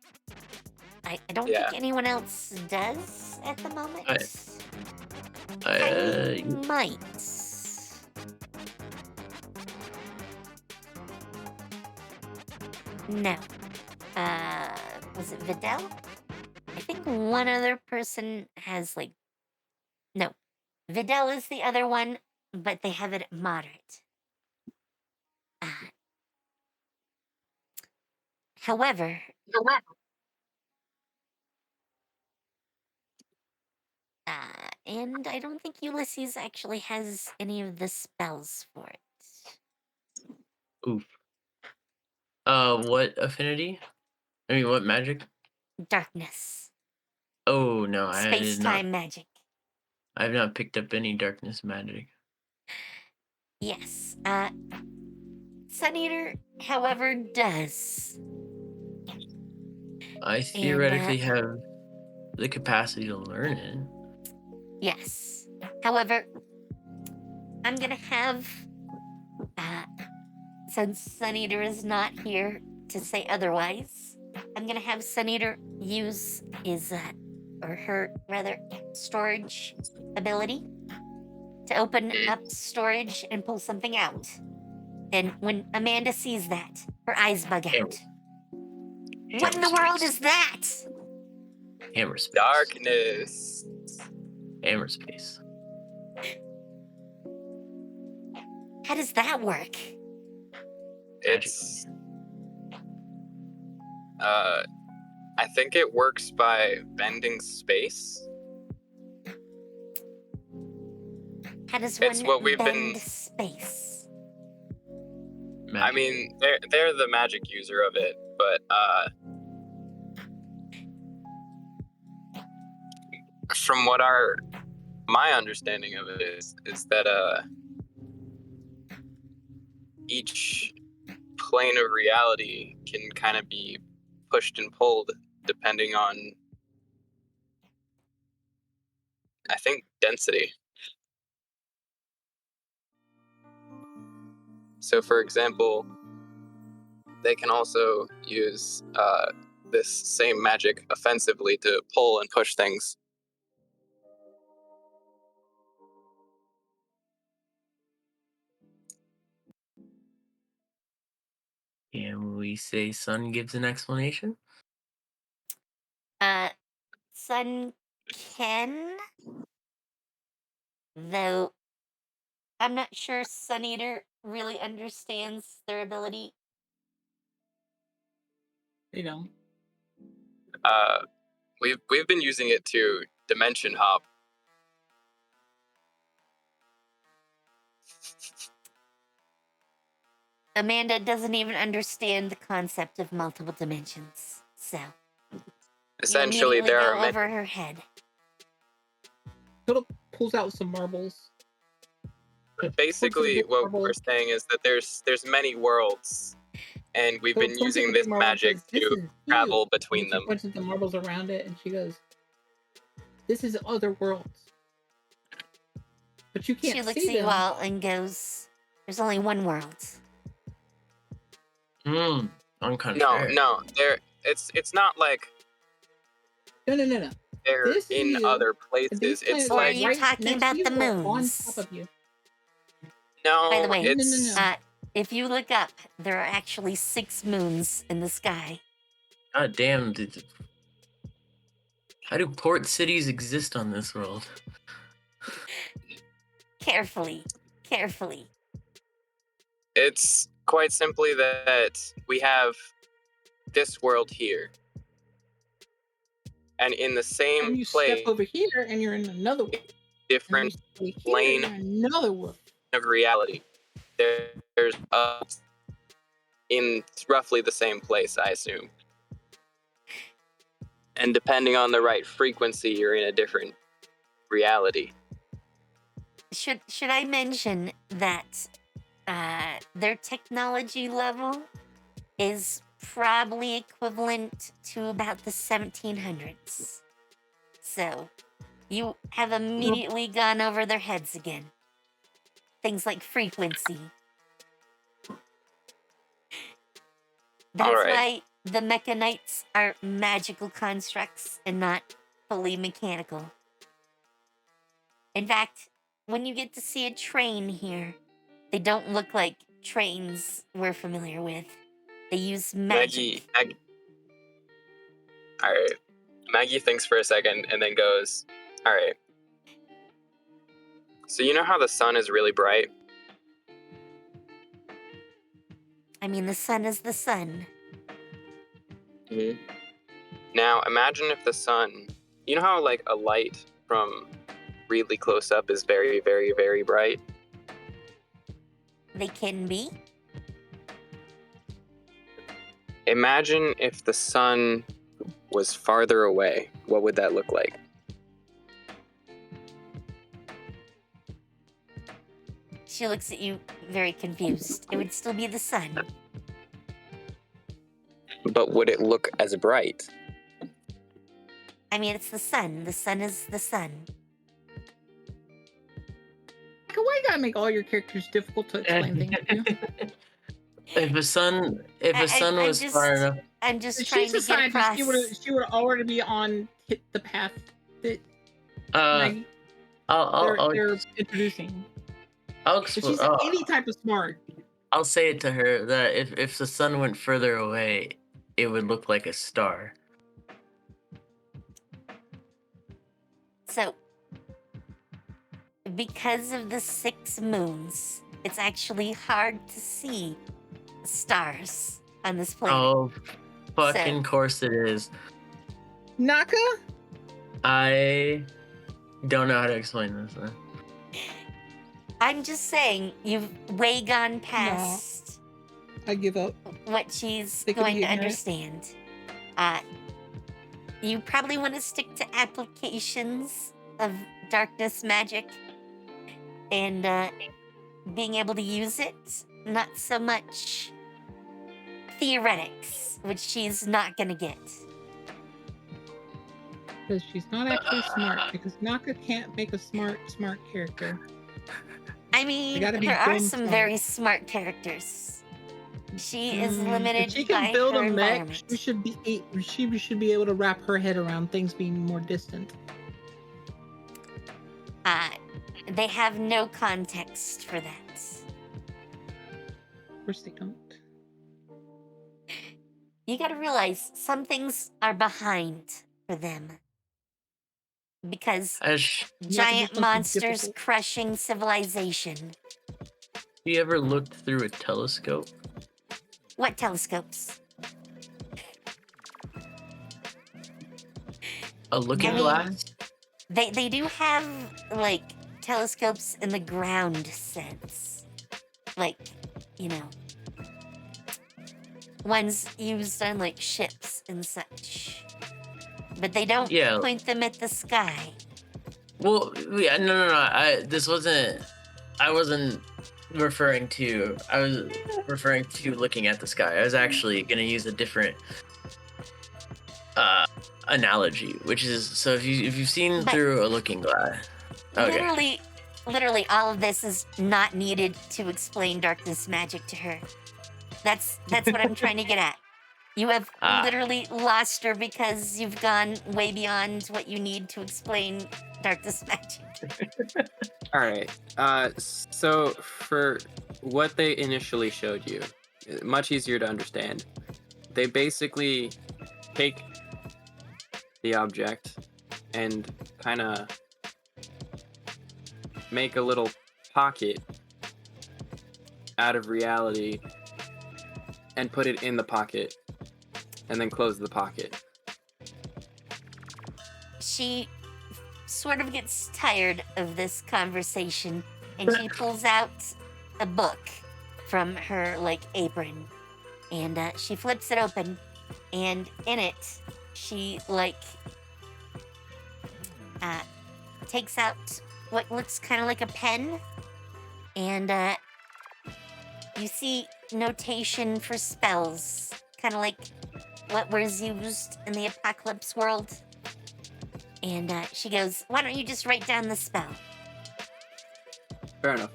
I don't Yeah. think anyone else does at the moment. I Might. No. Was it Vidal? I think one other person has like. No. Vidal is the other one, but they have it at moderate. However, and I don't think Ulysses actually has any of the spells for it. oof. What affinity? I mean, what magic? Darkness. Oh no, I did not. Space-time magic. I have not picked up any darkness magic. Yes. Sun Eater, however, does. I theoretically have the capacity to learn it. Yes. However, I'm gonna have, since Sun Eater is not here to say otherwise, I'm gonna have Sun Eater use his, or her, rather, storage ability to open up storage and pull something out. And when Amanda sees that, her eyes bug out. What in the world is that? Hammer space. darkness. Hammer space. How does that work? It's I think it works by bending space. How does It's one what we've bend been- space? I Magic. mean, they're the magic user of it, but from what our my understanding of it is that each plane of reality can kind of be pushed and pulled depending on, I think, density. So, for example, they can also use this same magic offensively to pull and push things. Can we say Sun gives an explanation? Sun can, though I'm not sure Sun Eater really understands their ability. You know, We've been using it to dimension hop. Amanda doesn't even understand the concept of multiple dimensions, so Essentially, you there immediately are go many. over her head. Philip pulls out some marbles. Basically, what we're saying is that there's many worlds, and we've been using this magic to travel between them. She points at the marbles around it, and she goes, "This is other worlds, but you can't She looks see at you them." all and goes, "There's only one world." On contrary. No, it's not like No. they're This is in you, other and places. these It's planets Or are like you right talking next about to you the or on moons? top of you. no. By the way, it's No. if you look up, there are actually 6 moons in the sky. God damn. How do port cities exist on this world? Carefully. It's quite simply that we have this world here, and in the And same you step place, over here, and you're in another world. And different you step over plane here, and you're in another world. of reality. There's in roughly the same place, I assume. And depending on the right frequency, you're in a different reality. Should I mention that their technology level is probably equivalent to about the 1700s. So, you have immediately gone over their heads again. Things like frequency. That's All right. why the mechanites are magical constructs and not fully mechanical. In fact, when you get to see a train here, they don't look like trains we're familiar with. They use magic. Maggie. All right. Maggie thinks for a second and then goes, all right. So you know how the sun is really bright? I mean, the sun is the sun. Mm-hmm. Now imagine if the sun, you know how like a light from really close up is very, very, very bright? They can be. Imagine if the sun was farther away. What would that look like? She looks at you very confused. It would still be the sun. But would it look as bright? I mean, it's the sun. The sun is the sun. Why you gotta make all your characters difficult to explain things to? If a sun was far enough, I'm just If trying she's to a get scientist, across. she would already be on the path that Maggie, they're introducing. I'll If explain. she's any type of smart, I'll say it to her that if the sun went further away, it would look like a star. So, because of the 6 moons, it's actually hard to see stars on this planet. Oh, fucking course it is. Naka, I don't know how to explain this. I'm just saying, you've way gone past I give up. what she's They could going be to ignorant. understand. You probably want to stick to applications of darkness magic and being able to use it, not so much theoretics, which she's not gonna get. Because she's not actually smart. Because Naka can't make a smart character. I mean, gotta be there are dumb some smart. very smart characters. She is limited If she by can build her a mech, environment. she should be able to wrap her head around things being more distant. They have no context for that. Of course they don't. You gotta realize some things are behind for them. Because Ash, You have to do giant something monsters difficult. crushing civilization. have you ever looked through a telescope? What telescopes? A looking I mean- glass? They do have, like, telescopes in the ground sense. Like, you know, ones used on, like, ships and such. But they don't Yeah. point them at the sky. Well, yeah, no. I wasn't referring to. I was referring to looking at the sky. I was actually gonna use a different analogy, which is so if you've seen But- through a looking glass. Okay. Literally, all of this is not needed to explain darkness magic to her. That's what I'm trying to get at. You have literally lost her because you've gone way beyond what you need to explain darkness magic. All right. So for what they initially showed you, much easier to understand. They basically take the object and kind of make a little pocket out of reality and put it in the pocket and then close the pocket. She sort of gets tired of this conversation and she pulls out a book from her, like, apron. And she flips it open, and in it, she, like, takes out what looks kind of like a pen. And you see notation for spells, kind of like what was used in the apocalypse world. And she goes, "Why don't you just write down the spell?" Fair enough.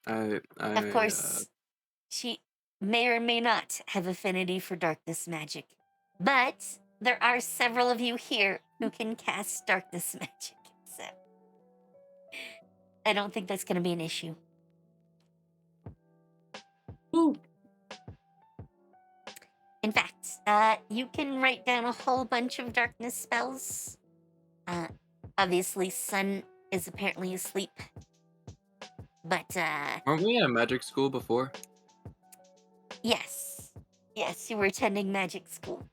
Of course, she may or may not have affinity for darkness magic, but there are several of you here who can cast darkness magic, so I don't think that's going to be an issue. Ooh. In fact, you can write down a whole bunch of darkness spells. Obviously, Sun is apparently asleep. But, Weren't we at a magic school before? yes. Yes, you were attending magic school.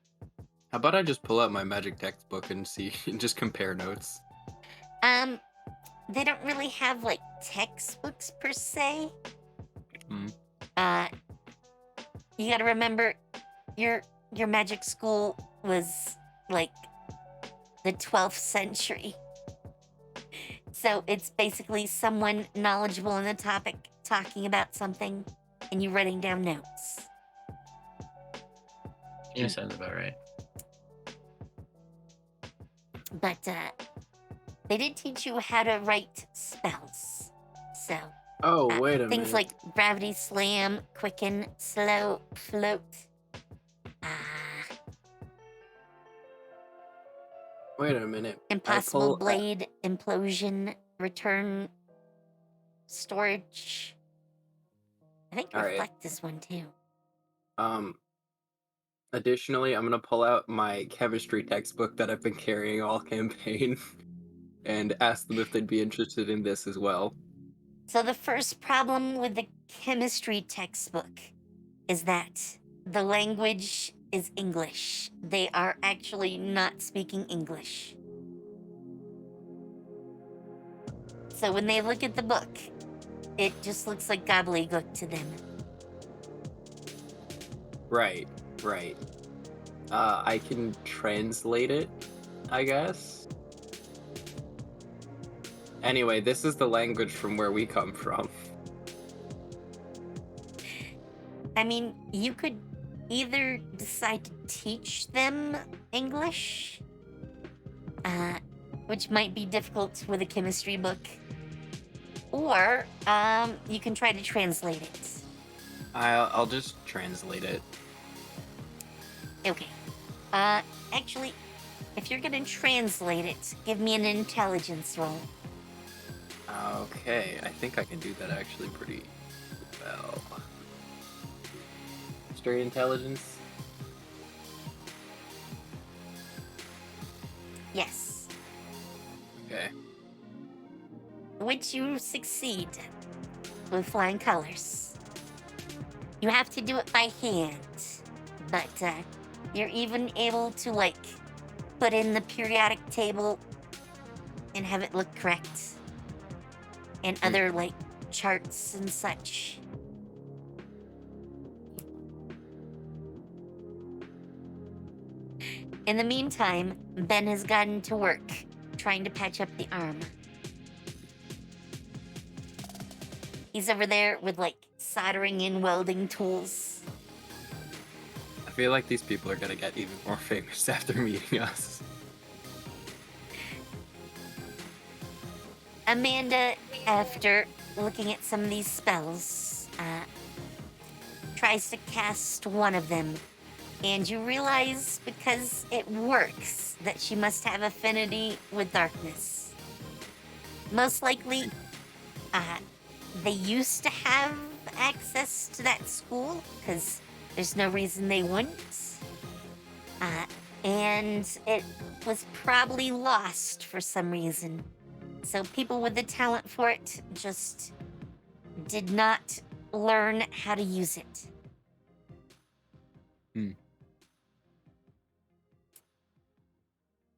How about I just pull out my magic textbook and see and just compare notes? They don't really have, like, textbooks per se. Hmm. You gotta remember, your magic school was, like, the 12th century. So it's basically someone knowledgeable on the topic talking about something and you writing down notes. Yeah, sounds about right. But they did teach you how to write spells. So Oh, wait a things minute. like gravity slam, quicken, slow, float. Wait a minute. Impossible pull- blade, implosion, return, storage. I think All right. reflect is one too. Additionally, I'm gonna pull out my chemistry textbook that I've been carrying all campaign and ask them if they'd be interested in this as well. So the first problem with the chemistry textbook is that the language is English. They are actually not speaking English. So when they look at the book, it just looks like gobbledygook to them. Right. I can translate it, I guess. Anyway, this is the language from where we come from. I mean, you could either decide to teach them English, which might be difficult with a chemistry book, or you can try to translate it. I'll just translate it. Okay. Actually, if you're gonna translate it, give me an intelligence roll. Okay, I think I can do that actually pretty well. Straight intelligence? Yes. Okay. Which you succeed with flying colors. You have to do it by hand, but you're even able to, like, put in the periodic table and have it look correct. And other, like, charts and such. In the meantime, Ben has gotten to work trying to patch up the arm. He's over there with, like, soldering and welding tools. I feel like these people are gonna get even more famous after meeting us. Amanda, after looking at some of these spells, tries to cast one of them. And you realize, because it works, that she must have affinity with darkness. Most likely, they used to have access to that school, because there's no reason they wouldn't. And it was probably lost for some reason. So people with the talent for it just did not learn how to use it.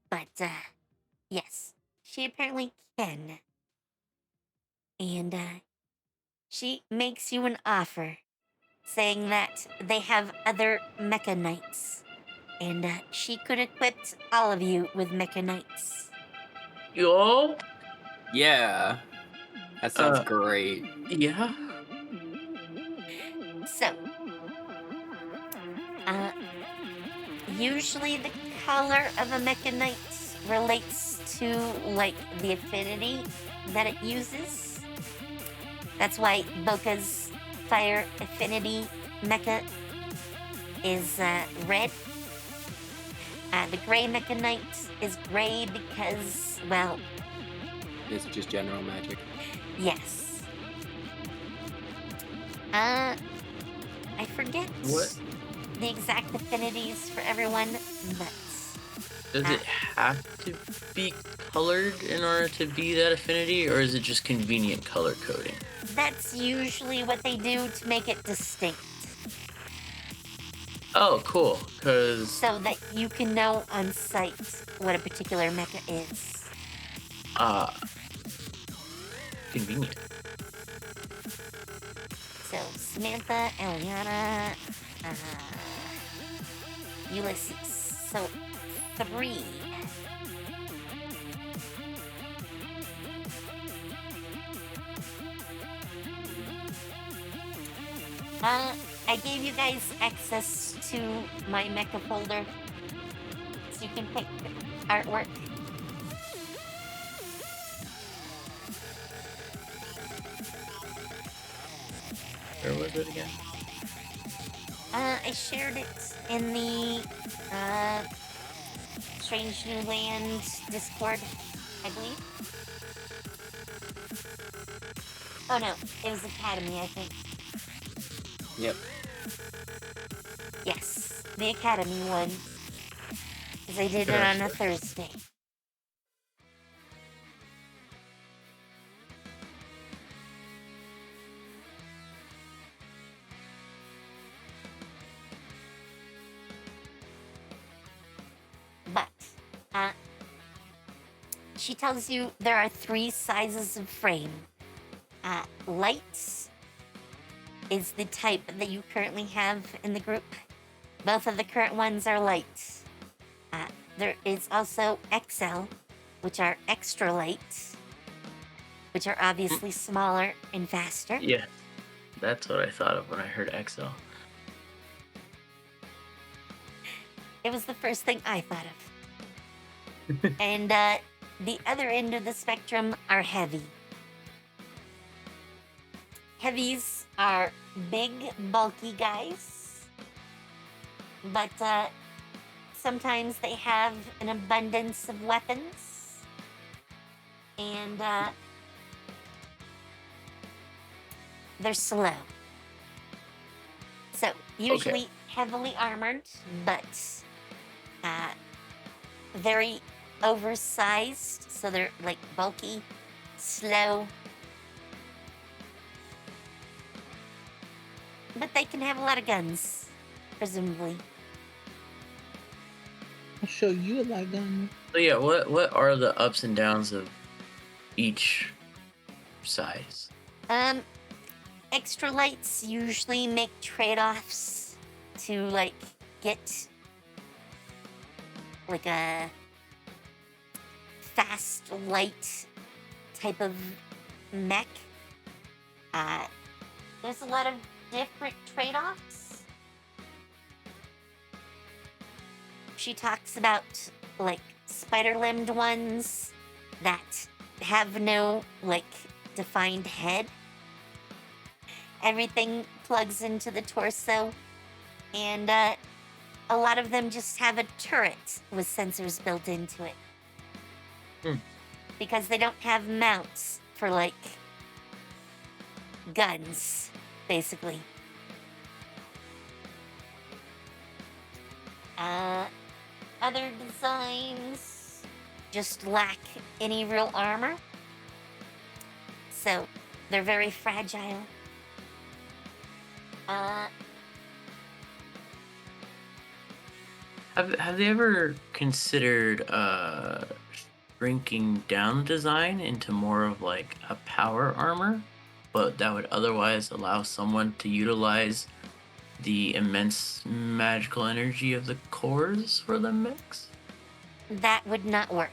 But, yes, she apparently can. And, she makes you an offer, saying that they have other Mecha Knights. And, she could equip all of you with Mecha Knights. Yo? Yeah. That sounds great. Yeah? So, usually the color of a Mecha Knight relates to, like, the affinity that it uses. That's why Boka's fire affinity mecha is red. The gray Mecha Knight is gray because, well, It's just general magic. yes. I forget What? the exact affinities for everyone, but Does it have to be colored in order to be that affinity, or is it just convenient color coding? that's usually what they do to make it distinct, Oh, cool. Because so that you can know on sight what a particular mecha is. convenient. So Samantha, Eliana, Ulysses. So 3. I gave you guys access to my mecha folder, so you can pick artwork. Where was it again? I shared it in the Strange New Land Discord, I believe. Oh no, it was Academy, I think. Yep. Yes, the Academy one. Because I did it on a Thursday. But, she tells you there are 3 sizes of frame. Light is the type that you currently have in the group. Both of the current ones are light. There is also XL, which are extra light, which are obviously smaller and faster. Yeah, that's what I thought of when I heard XL. It was the first thing I thought of. And the other end of the spectrum are heavy. Heavies are big, bulky guys, but sometimes they have an abundance of weapons, and they're slow. So, usually heavily armored, but very oversized, so they're like bulky, slow, but they can have a lot of guns, presumably. I'll show you a lot of guns. So yeah, what are the ups and downs of each size? Extra lights usually make trade-offs to like get like a fast light type of mech. There's a lot of different trade-offs. She talks about like spider-limbed ones that have no like defined head. Everything plugs into the torso, and a lot of them just have a turret with sensors built into it. Because they don't have mounts for like guns, basically. Other designs just lack any real armor, so they're very fragile. Have they ever considered shrinking down the design into more of like a power armor, but that would otherwise allow someone to utilize the immense magical energy of the cores for the mix? That would not work.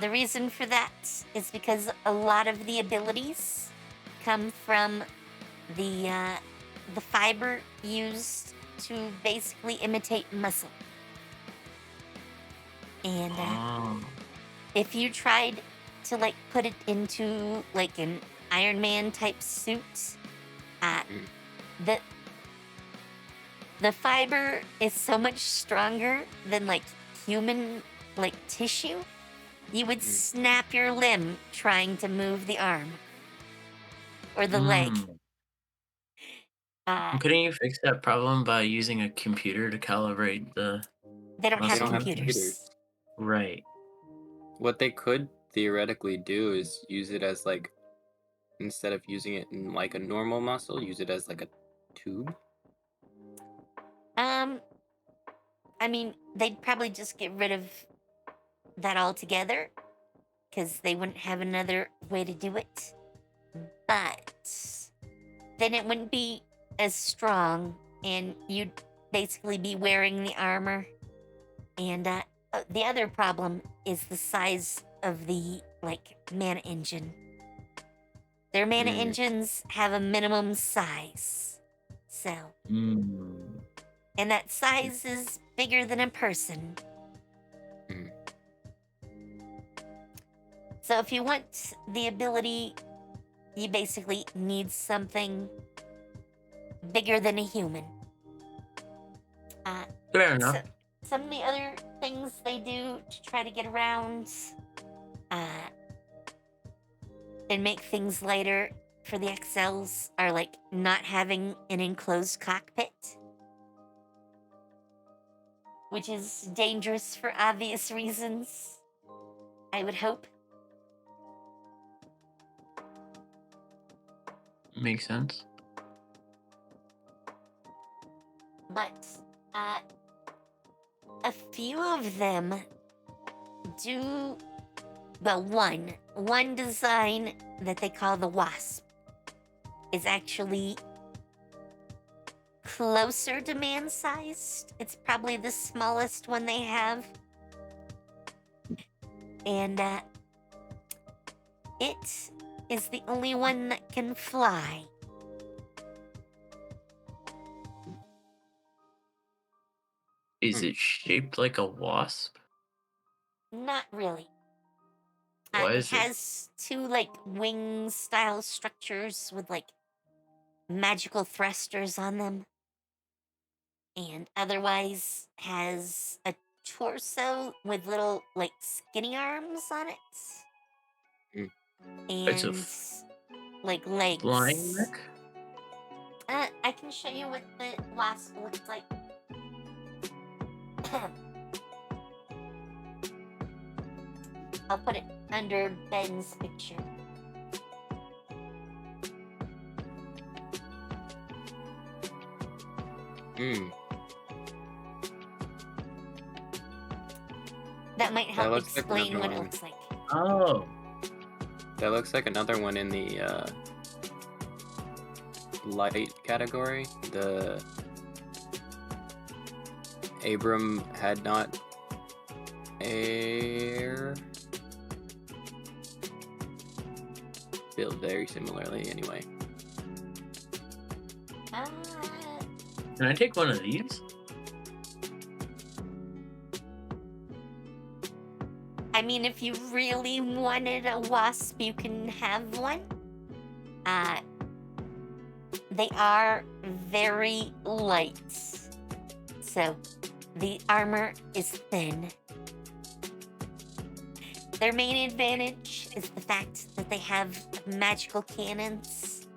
The reason for that is because a lot of the abilities come from the fiber used to basically imitate muscle. And if you tried to like put it into like an Iron Man type suit, the fiber is so much stronger than like human like tissue. You would snap your limb trying to move the arm or the leg. Couldn't you fix that problem by using a computer to calibrate the They don't have muscle? computers. Right. What they could theoretically do is use it as like, instead of using it in like a normal muscle, use it as like a tube. I mean, they'd probably just get rid of that altogether because they wouldn't have another way to do it. But then it wouldn't be as strong, and you'd basically be wearing the armor. And the other problem is the size of the like mana engine. Their mana engines have a minimum size, so and that size is bigger than a person. So if you want the ability, you basically need something bigger than a human. Fair enough. So, some of the other things they do to try to get around and make things lighter for the XLs are like not having an enclosed cockpit, which is dangerous for obvious reasons, I would hope. Makes sense. But a few of them do, well, one one design that they call the Wasp is actually closer to man-sized. It's probably the smallest one they have. And it is the only one that can fly. Is it shaped like a wasp? Not really. Why It is it? has two like wing style structures with like magical thrusters on them. And otherwise has a torso with little like skinny arms on it. Mm. It's a And like legs. flying mech? I can show you what the wasp looks like. I'll put it under Ben's picture. Hmm. That might help looks like explain another what it one. looks like. Oh. That looks like another one in the light category. The Abram had not air. Built very similarly anyway. Can I take one of these? I mean, if you really wanted a wasp, you can have one. They are very light. So, the armor is thin. Their main advantage is the fact that they have magical cannons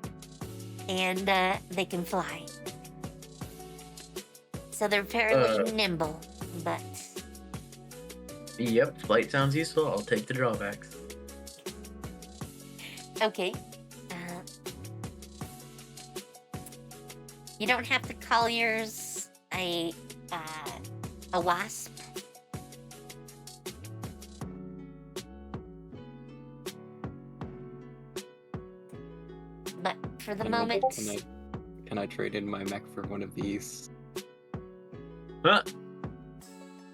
and they can fly. So they're fairly nimble, but Yep, flight sounds useful. I'll take the drawbacks. okay. You don't have to call yours a wasp. But for the moment, Can I trade in my mech for one of these? Huh.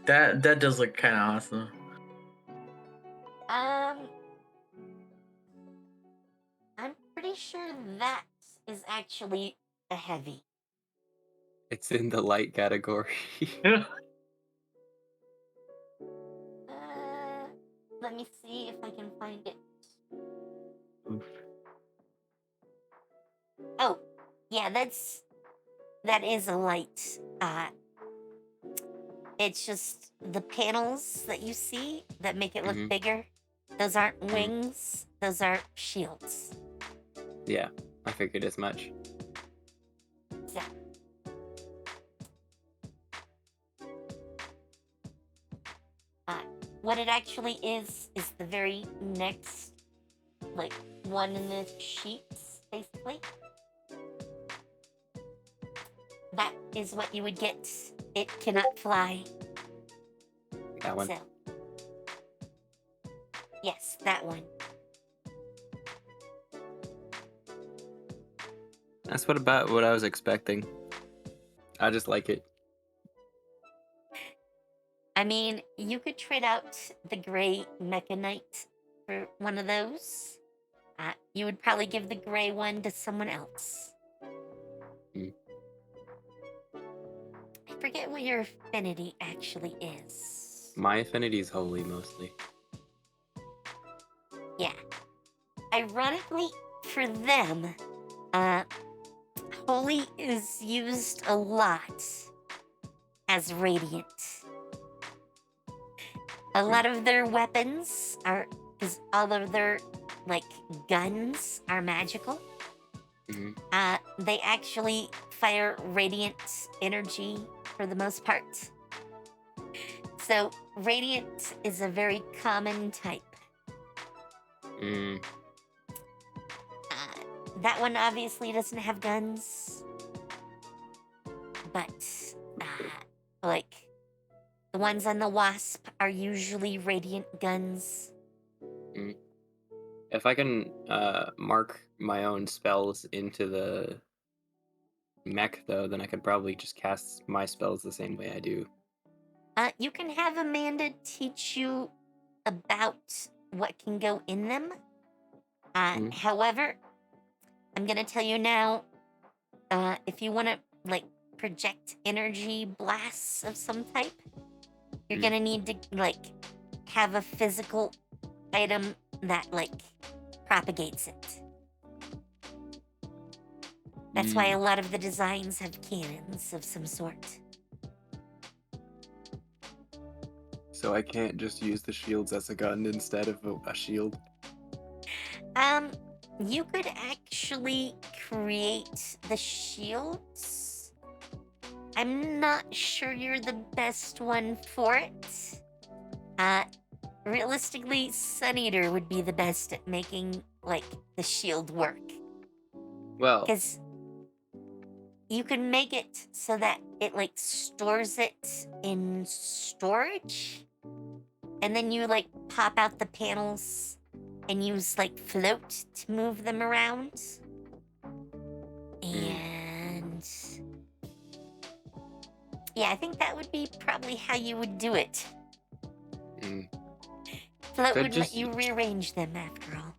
That does look kind of awesome. I'm pretty sure that is actually a heavy. It's in the light category. Let me see if I can find it. Oof. Oh, yeah, that is a light. It's just the panels that you see that make it look Mhm. bigger. Those aren't wings. Those are shields. Yeah, I figured as much. So. What it actually is the very next, like, one in the sheets, basically. That is what you would get. It cannot fly. That one. So, yes, that one. That's about what I was expecting. I just like it. I mean, you could trade out the gray Mecha Knight for one of those. You would probably give the gray one to someone else. Hmm. I forget what your affinity actually is. My affinity is holy mostly. Yeah. Ironically, for them, holy is used a lot as radiant. A lot of their weapons are, because all of their, like, guns are magical. Mhm. They actually fire radiant energy for the most part. So, radiant is a very common type. Mm. That one obviously doesn't have guns. But, like, the ones on the Wasp are usually radiant guns. Mm. If I can mark my own spells into the mech, though, then I could probably just cast my spells the same way I do. You can have Amanda teach you about what can go in them. Mhm. However, I'm gonna tell you now, if you want to like project energy blasts of some type, you're Mm. gonna need to like have a physical item that like propagates it. That's why a lot of the designs have cannons of some sort. So I can't just use the shields as a gun instead of a shield. You could actually create the shields. I'm not sure you're the best one for it. Realistically, Sun Eater would be the best at making, like, the shield work. Well, Because you can make it so that it, like, stores it in storage. And then you, like, pop out the panels and use, like, float to move them around. And yeah, I think that would be probably how you would do it. Float Could would let just- you rearrange them after all.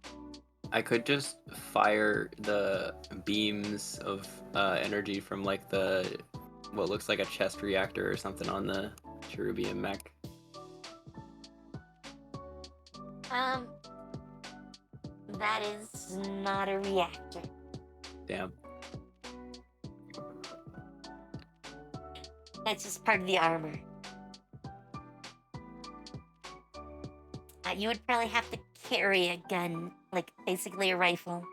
I could just fire the beams of energy from like the what looks like a chest reactor or something on the Cherubian mech. That is not a reactor. Damn. That's just part of the armor. You would probably have to carry a gun, like basically a rifle.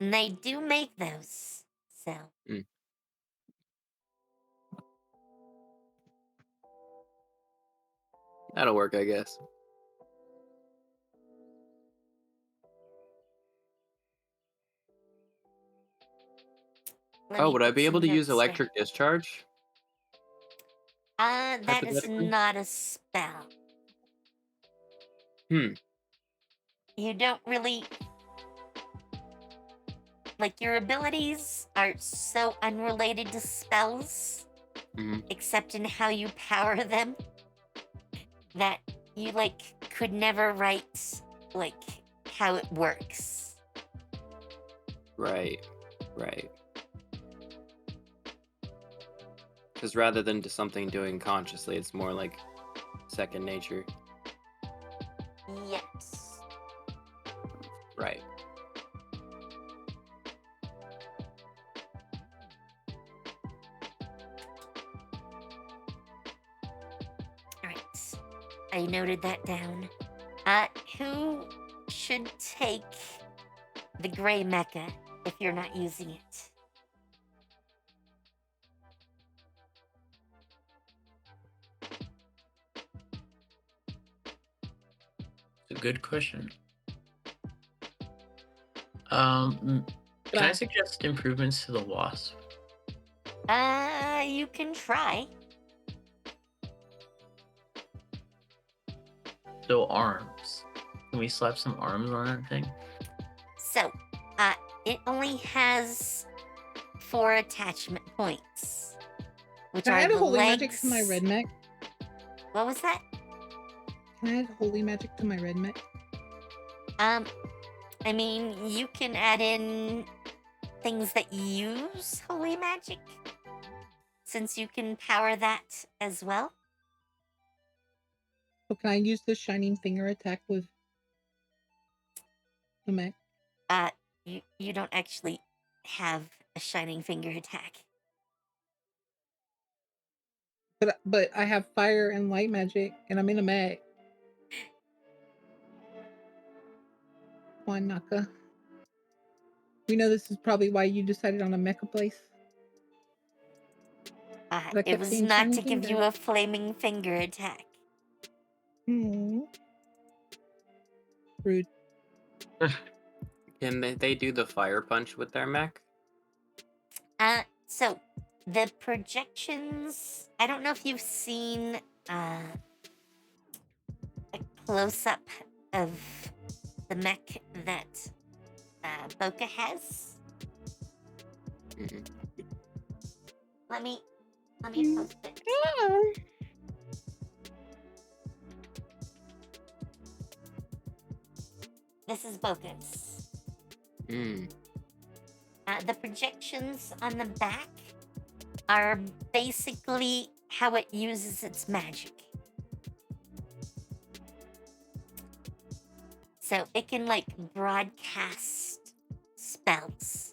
And they do make those, so. That'll work, I guess. Let me Would I put be able some to use notes down. electric discharge? That is hypothetically? not a spell. You don't really... Like, your abilities are so unrelated to spells, except in how you power them, that you, like, could never write, like, how it works. Right. Because rather than to something doing consciously, it's more like second nature. Yes. Right. Alright. I noted that down. Who should take the gray mecha if you're not using it? It's a good question. Can I suggest improvements to the wasp? You can try. So arms. Can we slap some arms on that thing? So, it only has 4 attachment points, which Can I are add the a holy legs. magic to my red mech? What was that? Can I add holy magic to my red mech? I mean, you can add in things that use holy magic, since you can power that as well. So can I use this shining finger attack with the mech? You don't actually have a shining finger attack. But I have fire and light magic, and I'm in a mech. Come on, Naka. We know this is probably why you decided on a mecha place. But I It kept was seeing not shining to give you finger. a flaming finger attack. Rude. Can they do the fire punch with their mech? So the projections, I don't know if you've seen a close-up of the mech that Boca has. Mhm. Let me post it. This is Boca's. Mm. The projections on the back are basically how it uses its magic. So it can like broadcast spells,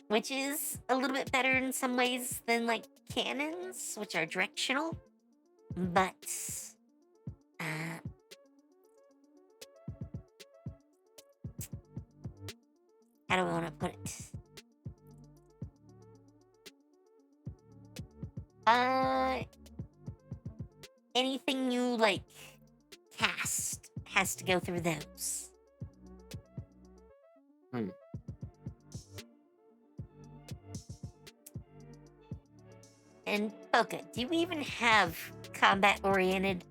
which is a little bit better in some ways than like cannons, which are directional. But how do I want to put it? Anything you like cast has to go through those. Hmm. And Boca, do you even have combat-oriented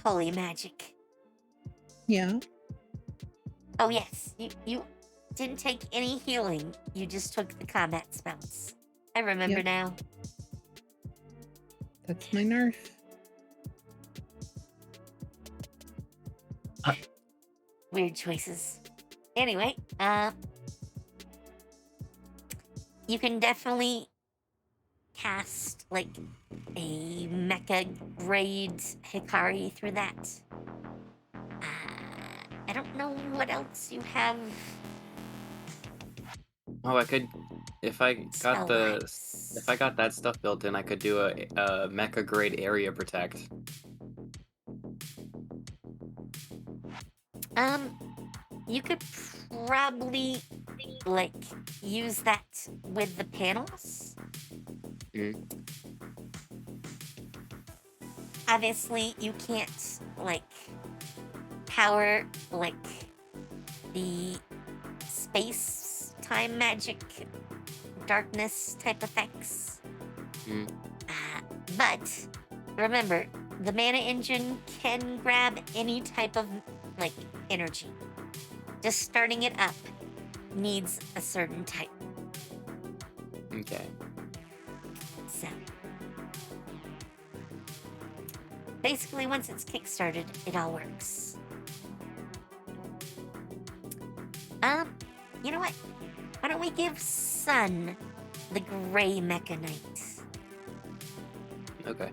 holy magic? Yeah. Oh yes, you didn't take any healing. You just took the combat spells. I remember Yep. now. That's my nerf. Weird choices. Anyway, you can definitely cast like a mecha grade Hikari through that. I don't know what else you have. Oh, I could, if I got spell-wise. if I got that stuff built in, I could do a mecha grade area protect. You could probably like use that with the panels. Mm. Obviously, you can't like power like the space time magic darkness type effects. Mm. But remember, the mana engine can grab any type of like energy. Just starting it up needs a certain type. Okay. So basically, once it's kickstarted, it all works. You know what? Why don't we give Sun the gray Mecha Knight? Okay.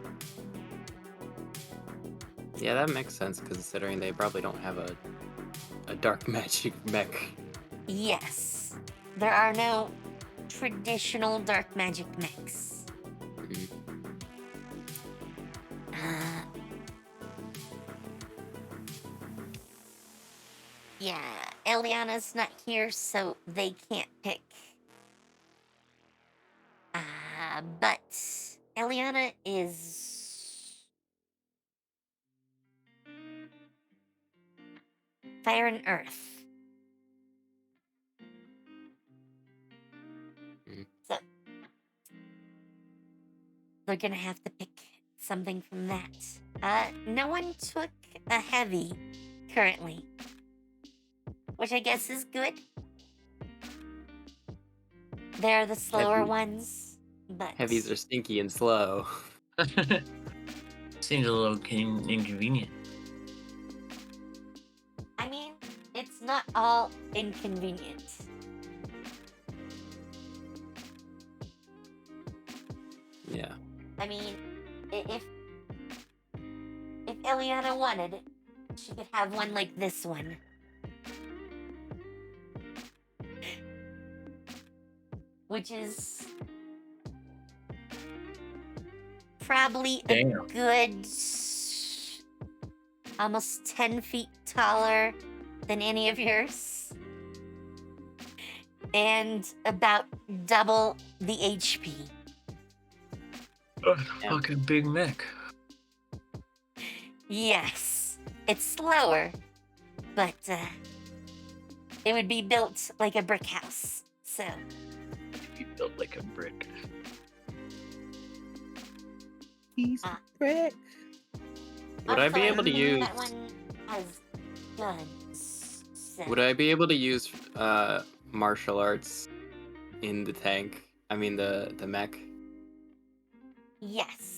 Yeah, that makes sense considering they probably don't have a dark magic mech. Yes. There are no traditional dark magic mechs. Mhm. Yeah, Eliana's not here, so they can't pick. But Eliana is Fire and Earth. Mhm. So they're gonna have to pick something from that. No one took a heavy currently, which I guess is good. They're the slower Heavy. ones, but Heavies are stinky and slow. Seems a little inconvenient. I mean, it's not all inconvenient. Yeah. I mean, if Eliana wanted, she could have one like this one. Which is probably a Damn. good almost 10 feet taller than any of yours. And about double the HP. Yeah. Fucking big mech. Yes, it's slower, but it would be built like a brick house. So He built like a brick. He's a brick. Would I be Also, able to assuming use? that one has guns. So, Would I be able to use martial arts in the tank? I mean the mech. yes.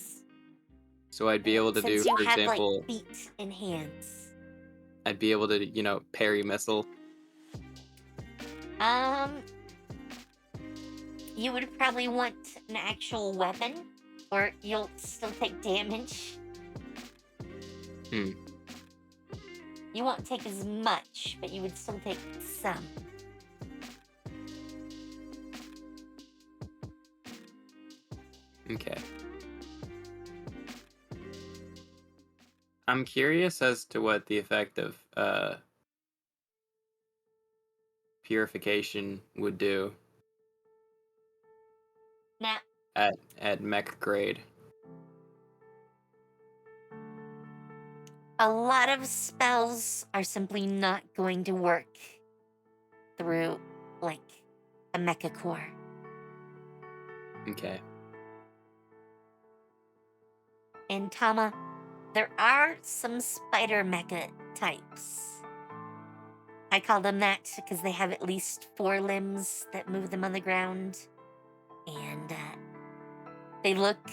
So I'd be able to do, Since you for have example, like feet and hands. I'd be able to, parry missile. You would probably want an actual weapon, or you'll still take damage. Hmm. You won't take as much, but you would still take some. Okay. I'm curious as to what the effect of purification would do Now, at mech grade. a lot of spells are simply not going to work through, like, a mecha core. Okay. In Tama, there are some spider mecha types. I call them that because they have at least 4 limbs that move them on the ground. And they look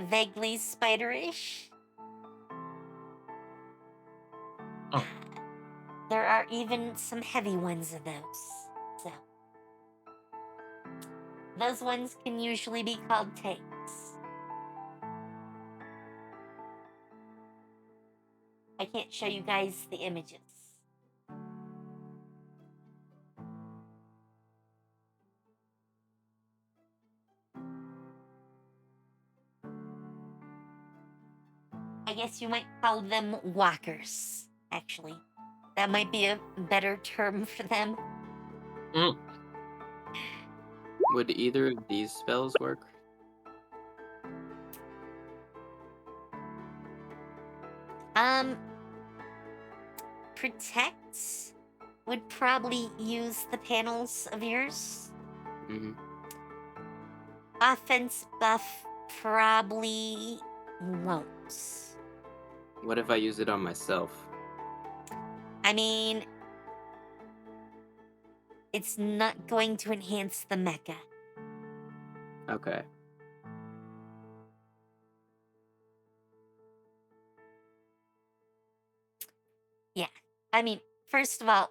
vaguely spiderish. Oh. There are even some heavy ones of those. So, those ones can usually be called tanks. I can't show you guys the images. I guess you might call them walkers, actually. That might be a better term for them. Mm. Would either of these spells work? Protect would probably use the panels of yours. Mm-hmm. Offense buff probably won't. What if I use it on myself? I mean, it's not going to enhance the mecha. Okay. Yeah. I mean, first of all,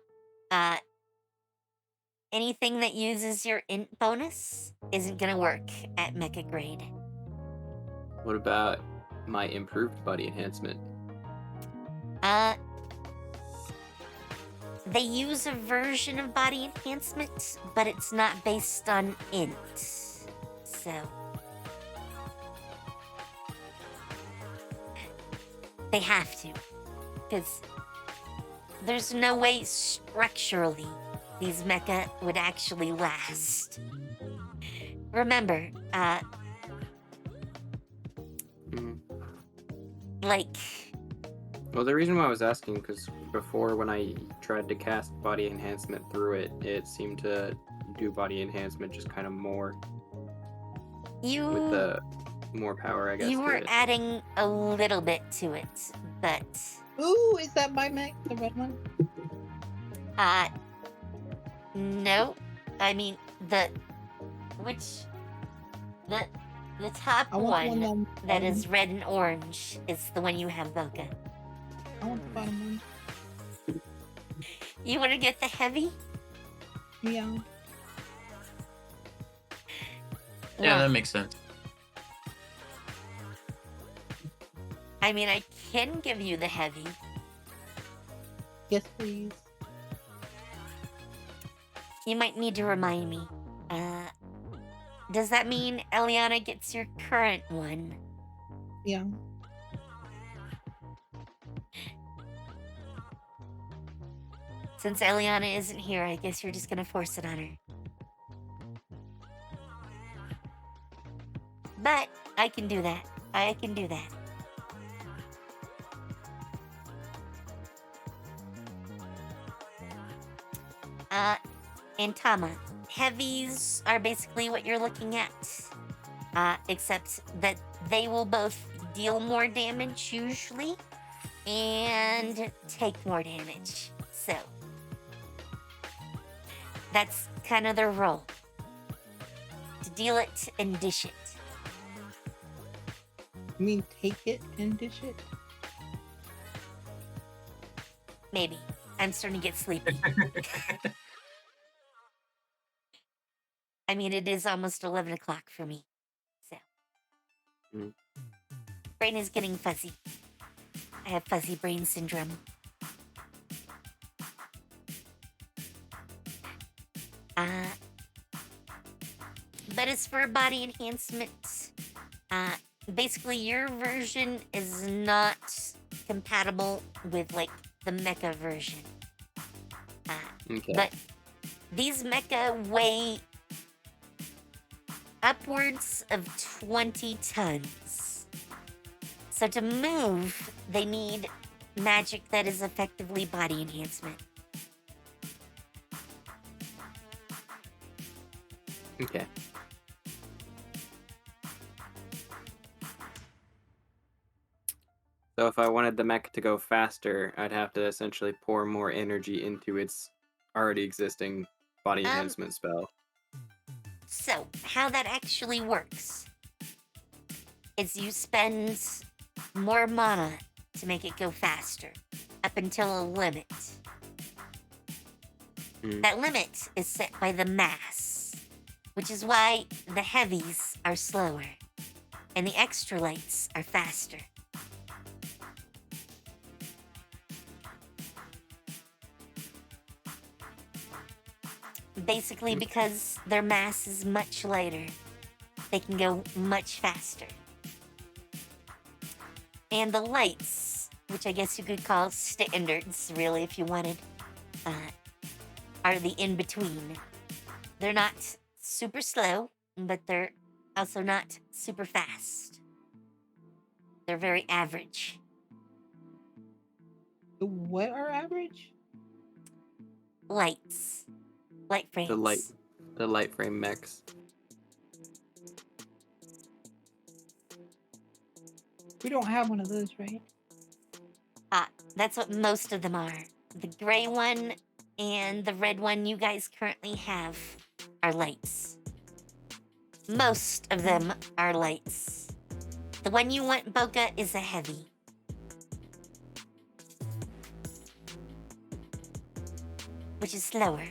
anything that uses your int bonus isn't gonna work at mecha grade. What about my improved body enhancement? They use a version of body enhancement, but it's not based on int. So they have to, because there's no way structurally these mecha would actually last. Remember, like, Well, the reason why I was asking, because before when I tried to cast body enhancement through it, it seemed to do body enhancement just kind of more with the more power, I guess. you were to it. adding a little bit to it, but Ooh, is that my mech, the red one? no. I mean the top I want one one that is red and orange is the one you have, Boca. I want the bottom one. You want to get the heavy? Yeah. Yeah, Well, that makes sense. I mean, I can give you the heavy. Yes, please. You might need to remind me. Does that mean Eliana gets your current one? Yeah. Since Eliana isn't here, I guess you're just gonna force it on her. But I can do that. I can do that. And Tama, heavies are basically what you're looking at. Except that they will both deal more damage usually, and take more damage. So that's kind of their role. To deal it and dish it. You mean take it and dish it? Maybe. I'm starting to get sleepy. I mean, it is almost 11 o'clock for me. So. Mm. Brain is getting fuzzy. I have fuzzy brain syndrome. But as for body enhancement, basically your version is not compatible with like the mecha version. Okay. But these mecha weigh upwards of 20 tons. So to move, they need magic that is effectively body enhancement. Okay. So if I wanted the mech to go faster, I'd have to essentially pour more energy into its already existing body enhancement spell. So, how that actually works is you spend more mana to make it go faster, up until a limit. That limit is set by the mass, which is why the heavies are slower, and the extra lights are faster. Basically, because their mass is much lighter, they can go much faster. And the lights, which I guess you could call standards, really, if you wanted, are the in-between. They're not super slow, but they're also not super fast. They're very average. What are average? Lights. Light frames. The light frame mechs. We don't have one of those, right? That's what most of them are. The gray one and the red one you guys currently have are lights. Most of them are lights. The one you want, Boca, is a heavy. Which is slower.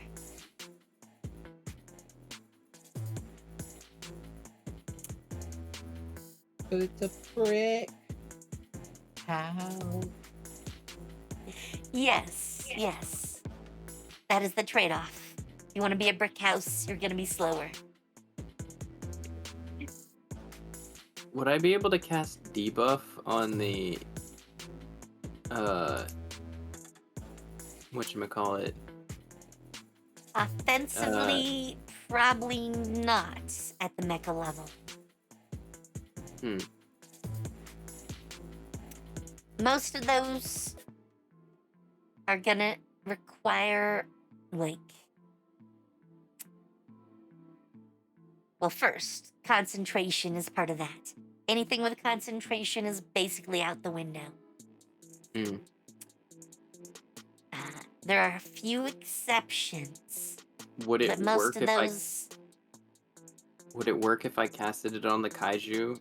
So it's a brick house. Yes. That is the trade-off. You want to be a brick house, you're going to be slower. Would I be able to cast debuff on the whatchamacallit? Offensively, probably not at the mecha level. Most of those are gonna require, like... Well, first, concentration is part of that. Anything with concentration is basically out the window. There are a few exceptions. Would it but most work of if those... Would it work if I casted it on the kaiju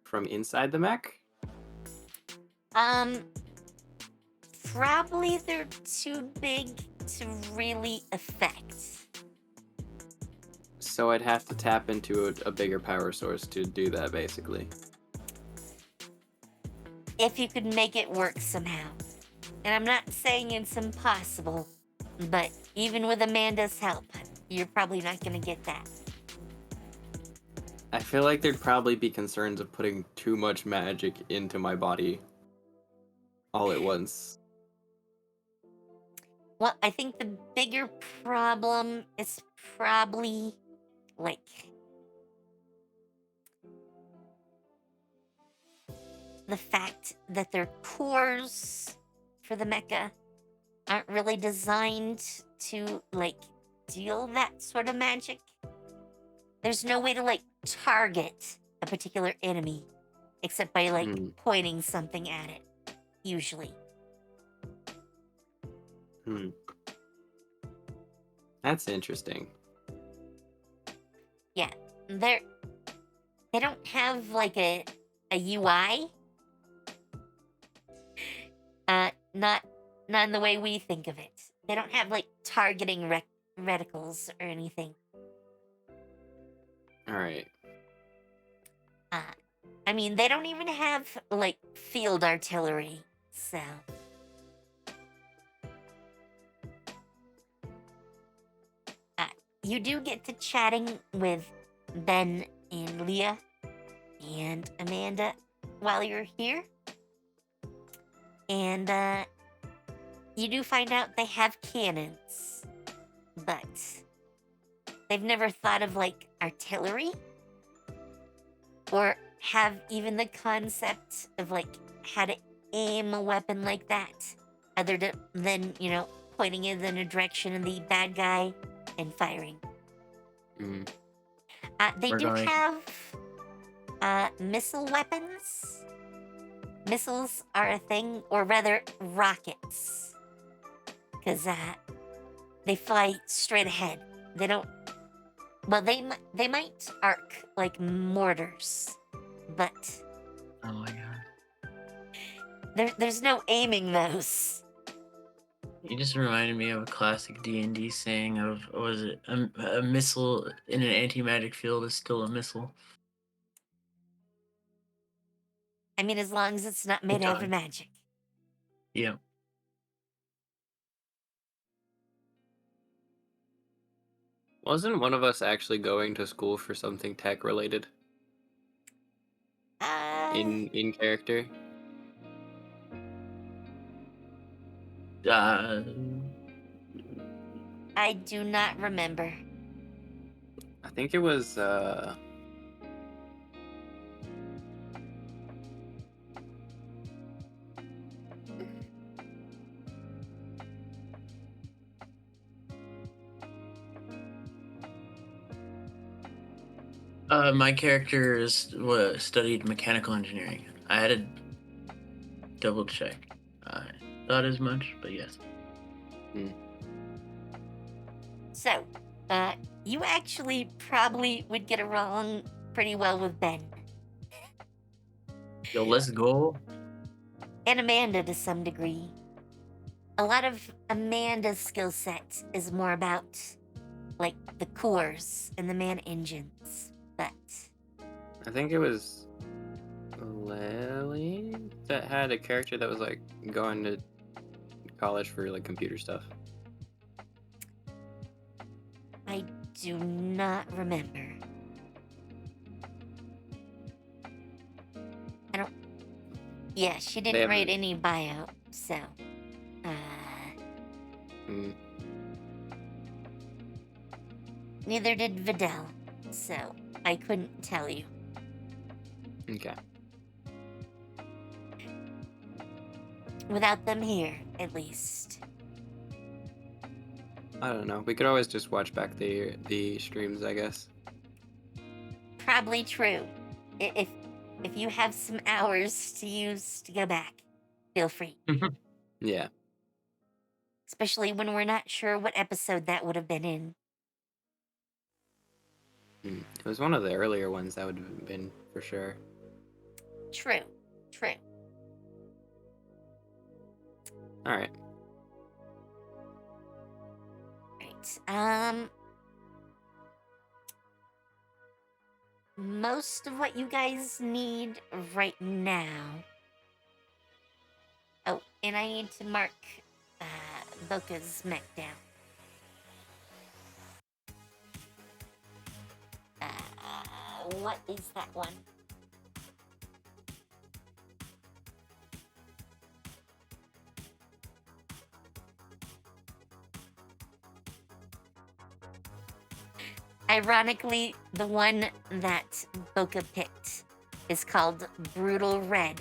from inside the mech? Probably they're too big to really affect. So I'd have to tap into a bigger power source to do that, basically. If you could make it work somehow. And I'm not saying it's impossible, but even with Amanda's help, you're probably not going to get that. I feel like there'd probably be concerns of putting too much magic into my body all at once. Well, I think the bigger problem is probably, like... the fact that their cores for the mecha aren't really designed to, like, deal that sort of magic. There's no way to, like, target a particular enemy except by, like, pointing something at it. usually. That's interesting. Yeah, they don't have like a UI. Not in the way we think of it. They don't have like targeting reticles or anything. All right. I mean, they don't even have like field artillery. So you do get to chatting with Ben and Leah and Amanda while you're here. And you do find out they have cannons, but they've never thought of like artillery or have even the concept of like how to aim a weapon like that other than, you know, pointing it in the direction of the bad guy and firing. Mm. They We're do going- have missile weapons. Missiles are a thing, or rather rockets, because they fly straight ahead. They don't. Well, they might arc like mortars, but Oh my god. there's no aiming those. You just reminded me of a classic D&D saying of, what was it? A missile in an anti-magic field is still a missile. I mean, as long as it's not made out of magic. Yeah. Wasn't one of us actually going to school for something tech related in character? I do not remember. I think it was my character studied mechanical engineering. I had to double check. I thought as much, but yes. So, you actually probably would get along pretty well with Ben. Yo, let's go. And Amanda to some degree. A lot of Amanda's skill set is more about, like, the cores and the man engines, but... I think it was Lilly that had a character that was like going to college for like computer stuff. I do not remember. I don't... Yeah, she didn't write any bio, so... Neither did Vidal, so I couldn't tell you. Okay. Without them here, at least. I don't know. We could always just watch back the streams, I guess. Probably true. If you have some hours to use to go back, feel free. Yeah. Especially when we're not sure what episode that would have been in. It was one of the earlier ones that would have been for sure. True. All right. Right. Most of what you guys need right now. Oh, and I need to mark Boca's mech down. What is that one? Ironically, the one that Boca picked is called Brutal Red.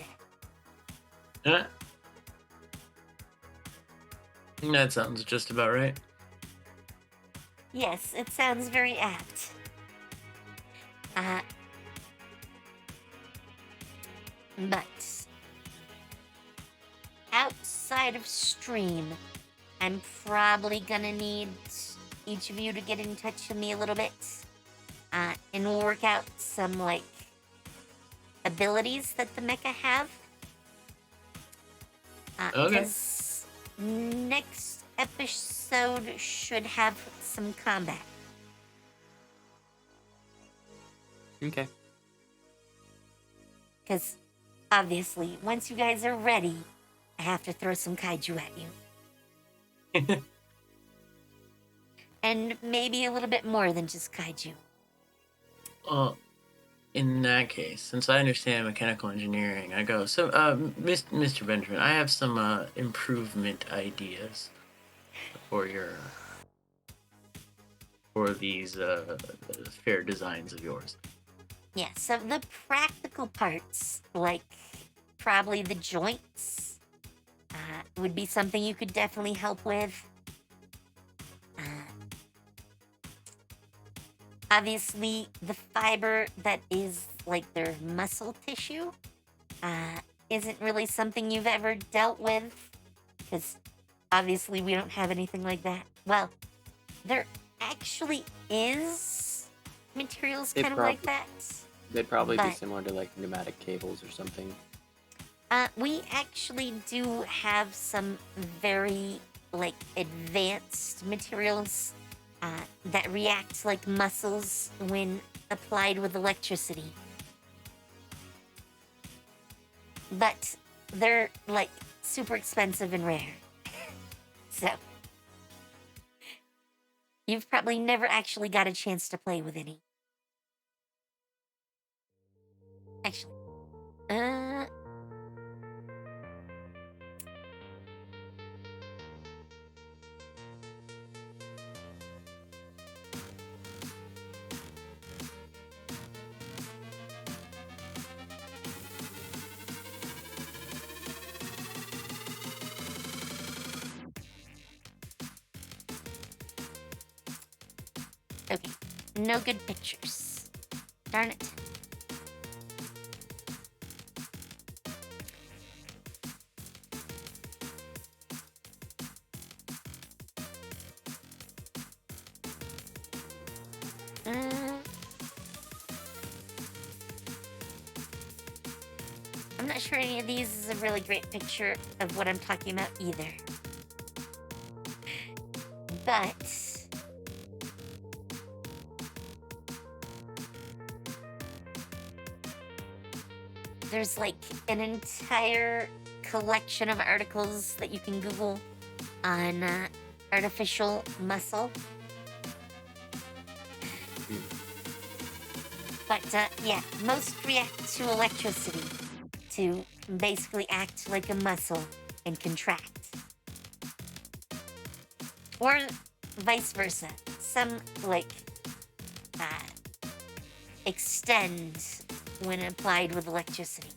That sounds just about right. Yes, it sounds very apt. But outside of stream, I'm probably gonna need each of you to get in touch with me a little bit, and we'll work out some, like, abilities that the mecha have. Okay. Because next episode should have some combat. Okay. Because, obviously, once you guys are ready, I have to throw some kaiju at you. And maybe a little bit more than just kaiju. Well, in that case, since I understand mechanical engineering, I go, so, Mr. Benjamin, I have some improvement ideas for these fair designs of yours. Yeah, so the practical parts, like probably the joints, would be something you could definitely help with. Obviously, the fiber that is like their muscle tissue isn't really something you've ever dealt with, because obviously we don't have anything like that. Well, there actually is materials It kind of like that. They'd probably be But- similar to like pneumatic cables or something. We actually do have some very, like, advanced materials that react like muscles when applied with electricity. But they're, like, super expensive and rare. So, you've probably never actually got a chance to play with any. Actually, okay, no good pictures. Darn it. I'm not sure any of these is a really great picture of what I'm talking about either. But there's like an entire collection of articles that you can Google on artificial muscle. But yeah, most react to electricity to basically act like a muscle and contract. Or vice versa. Some, like, extend when applied with electricity.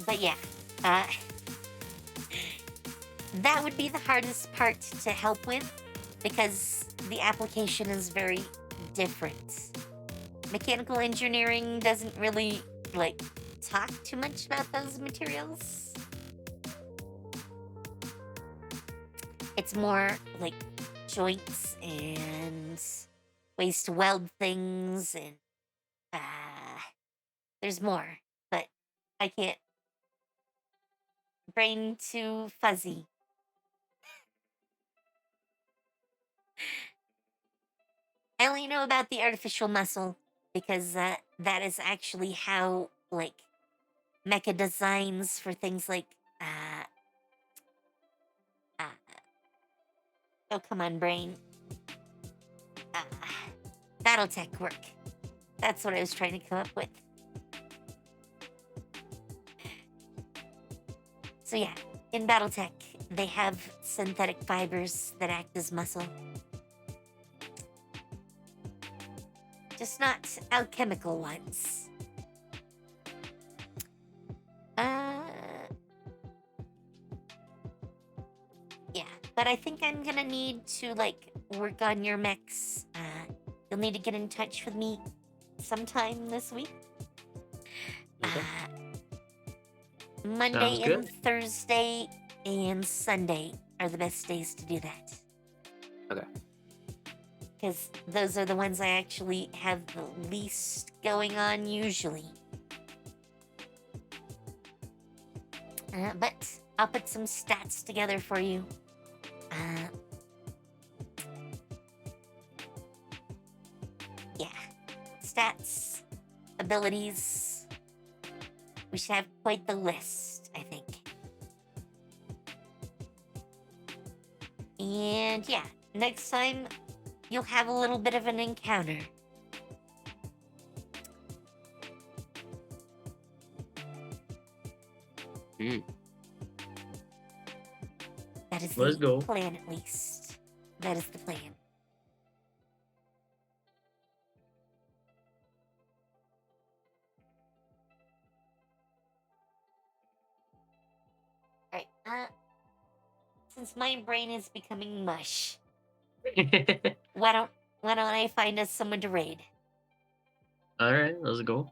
But yeah, that would be the hardest part to help with, because the application is very different. Mechanical engineering doesn't really, like, talk too much about those materials. It's more like joints and ways to weld things, and there's more, but I can't. Brain too fuzzy. I only know about the artificial muscle because that is actually how, like, mecha designs for things like oh, come on, brain. Battletech work. That's what I was trying to come up with. So yeah, in Battletech, they have synthetic fibers that act as muscle. Just not alchemical ones. Yeah, but I think I'm gonna need to, like, work on your mechs. You'll need to get in touch with me sometime this week. Okay. Monday Sounds and Thursday and Sunday are the best days to do that. Okay. Because those are the ones I actually have the least going on usually. But I'll put some stats together for you. Yeah. Stats, abilities. We should have quite the list, I think. And yeah, next time you'll have a little bit of an encounter. That is Let's the go. plan, at least. That is the plan. Alright, since my brain is becoming mush, why don't I find us someone to raid? Alright, let's go.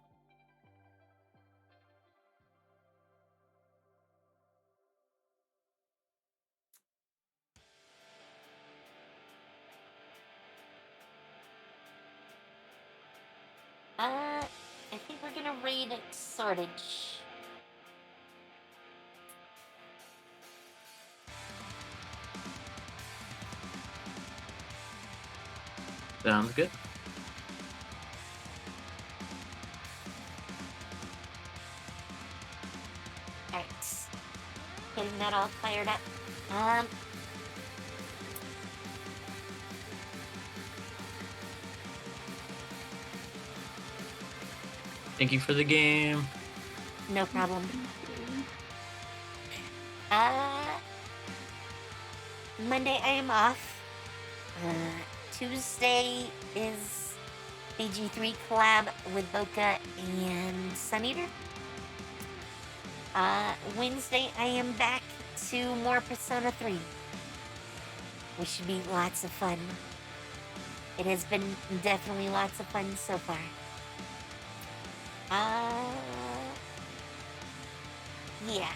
I think we're gonna raid Sortage. Sounds good. Alright. Getting that all fired up. Thank you for the game. No problem. Monday I am off. Tuesday is BG3 collab with Boca and Suneater. Wednesday I am back to more Persona 3. Which should be lots of fun. It has been definitely lots of fun so far. Yeah.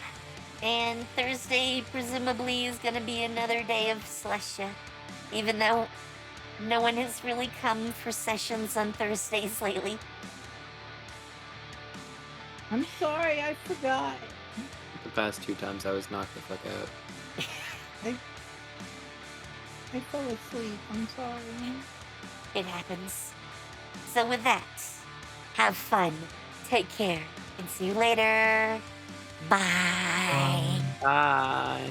And Thursday presumably is gonna be another day of Celestia. Even though no one has really come for sessions on Thursdays lately. I'm sorry, I forgot. The past 2 times I was knocked the fuck out. I fell asleep. I'm sorry. It happens. So with that, have fun, take care, and see you later. Bye. Bye.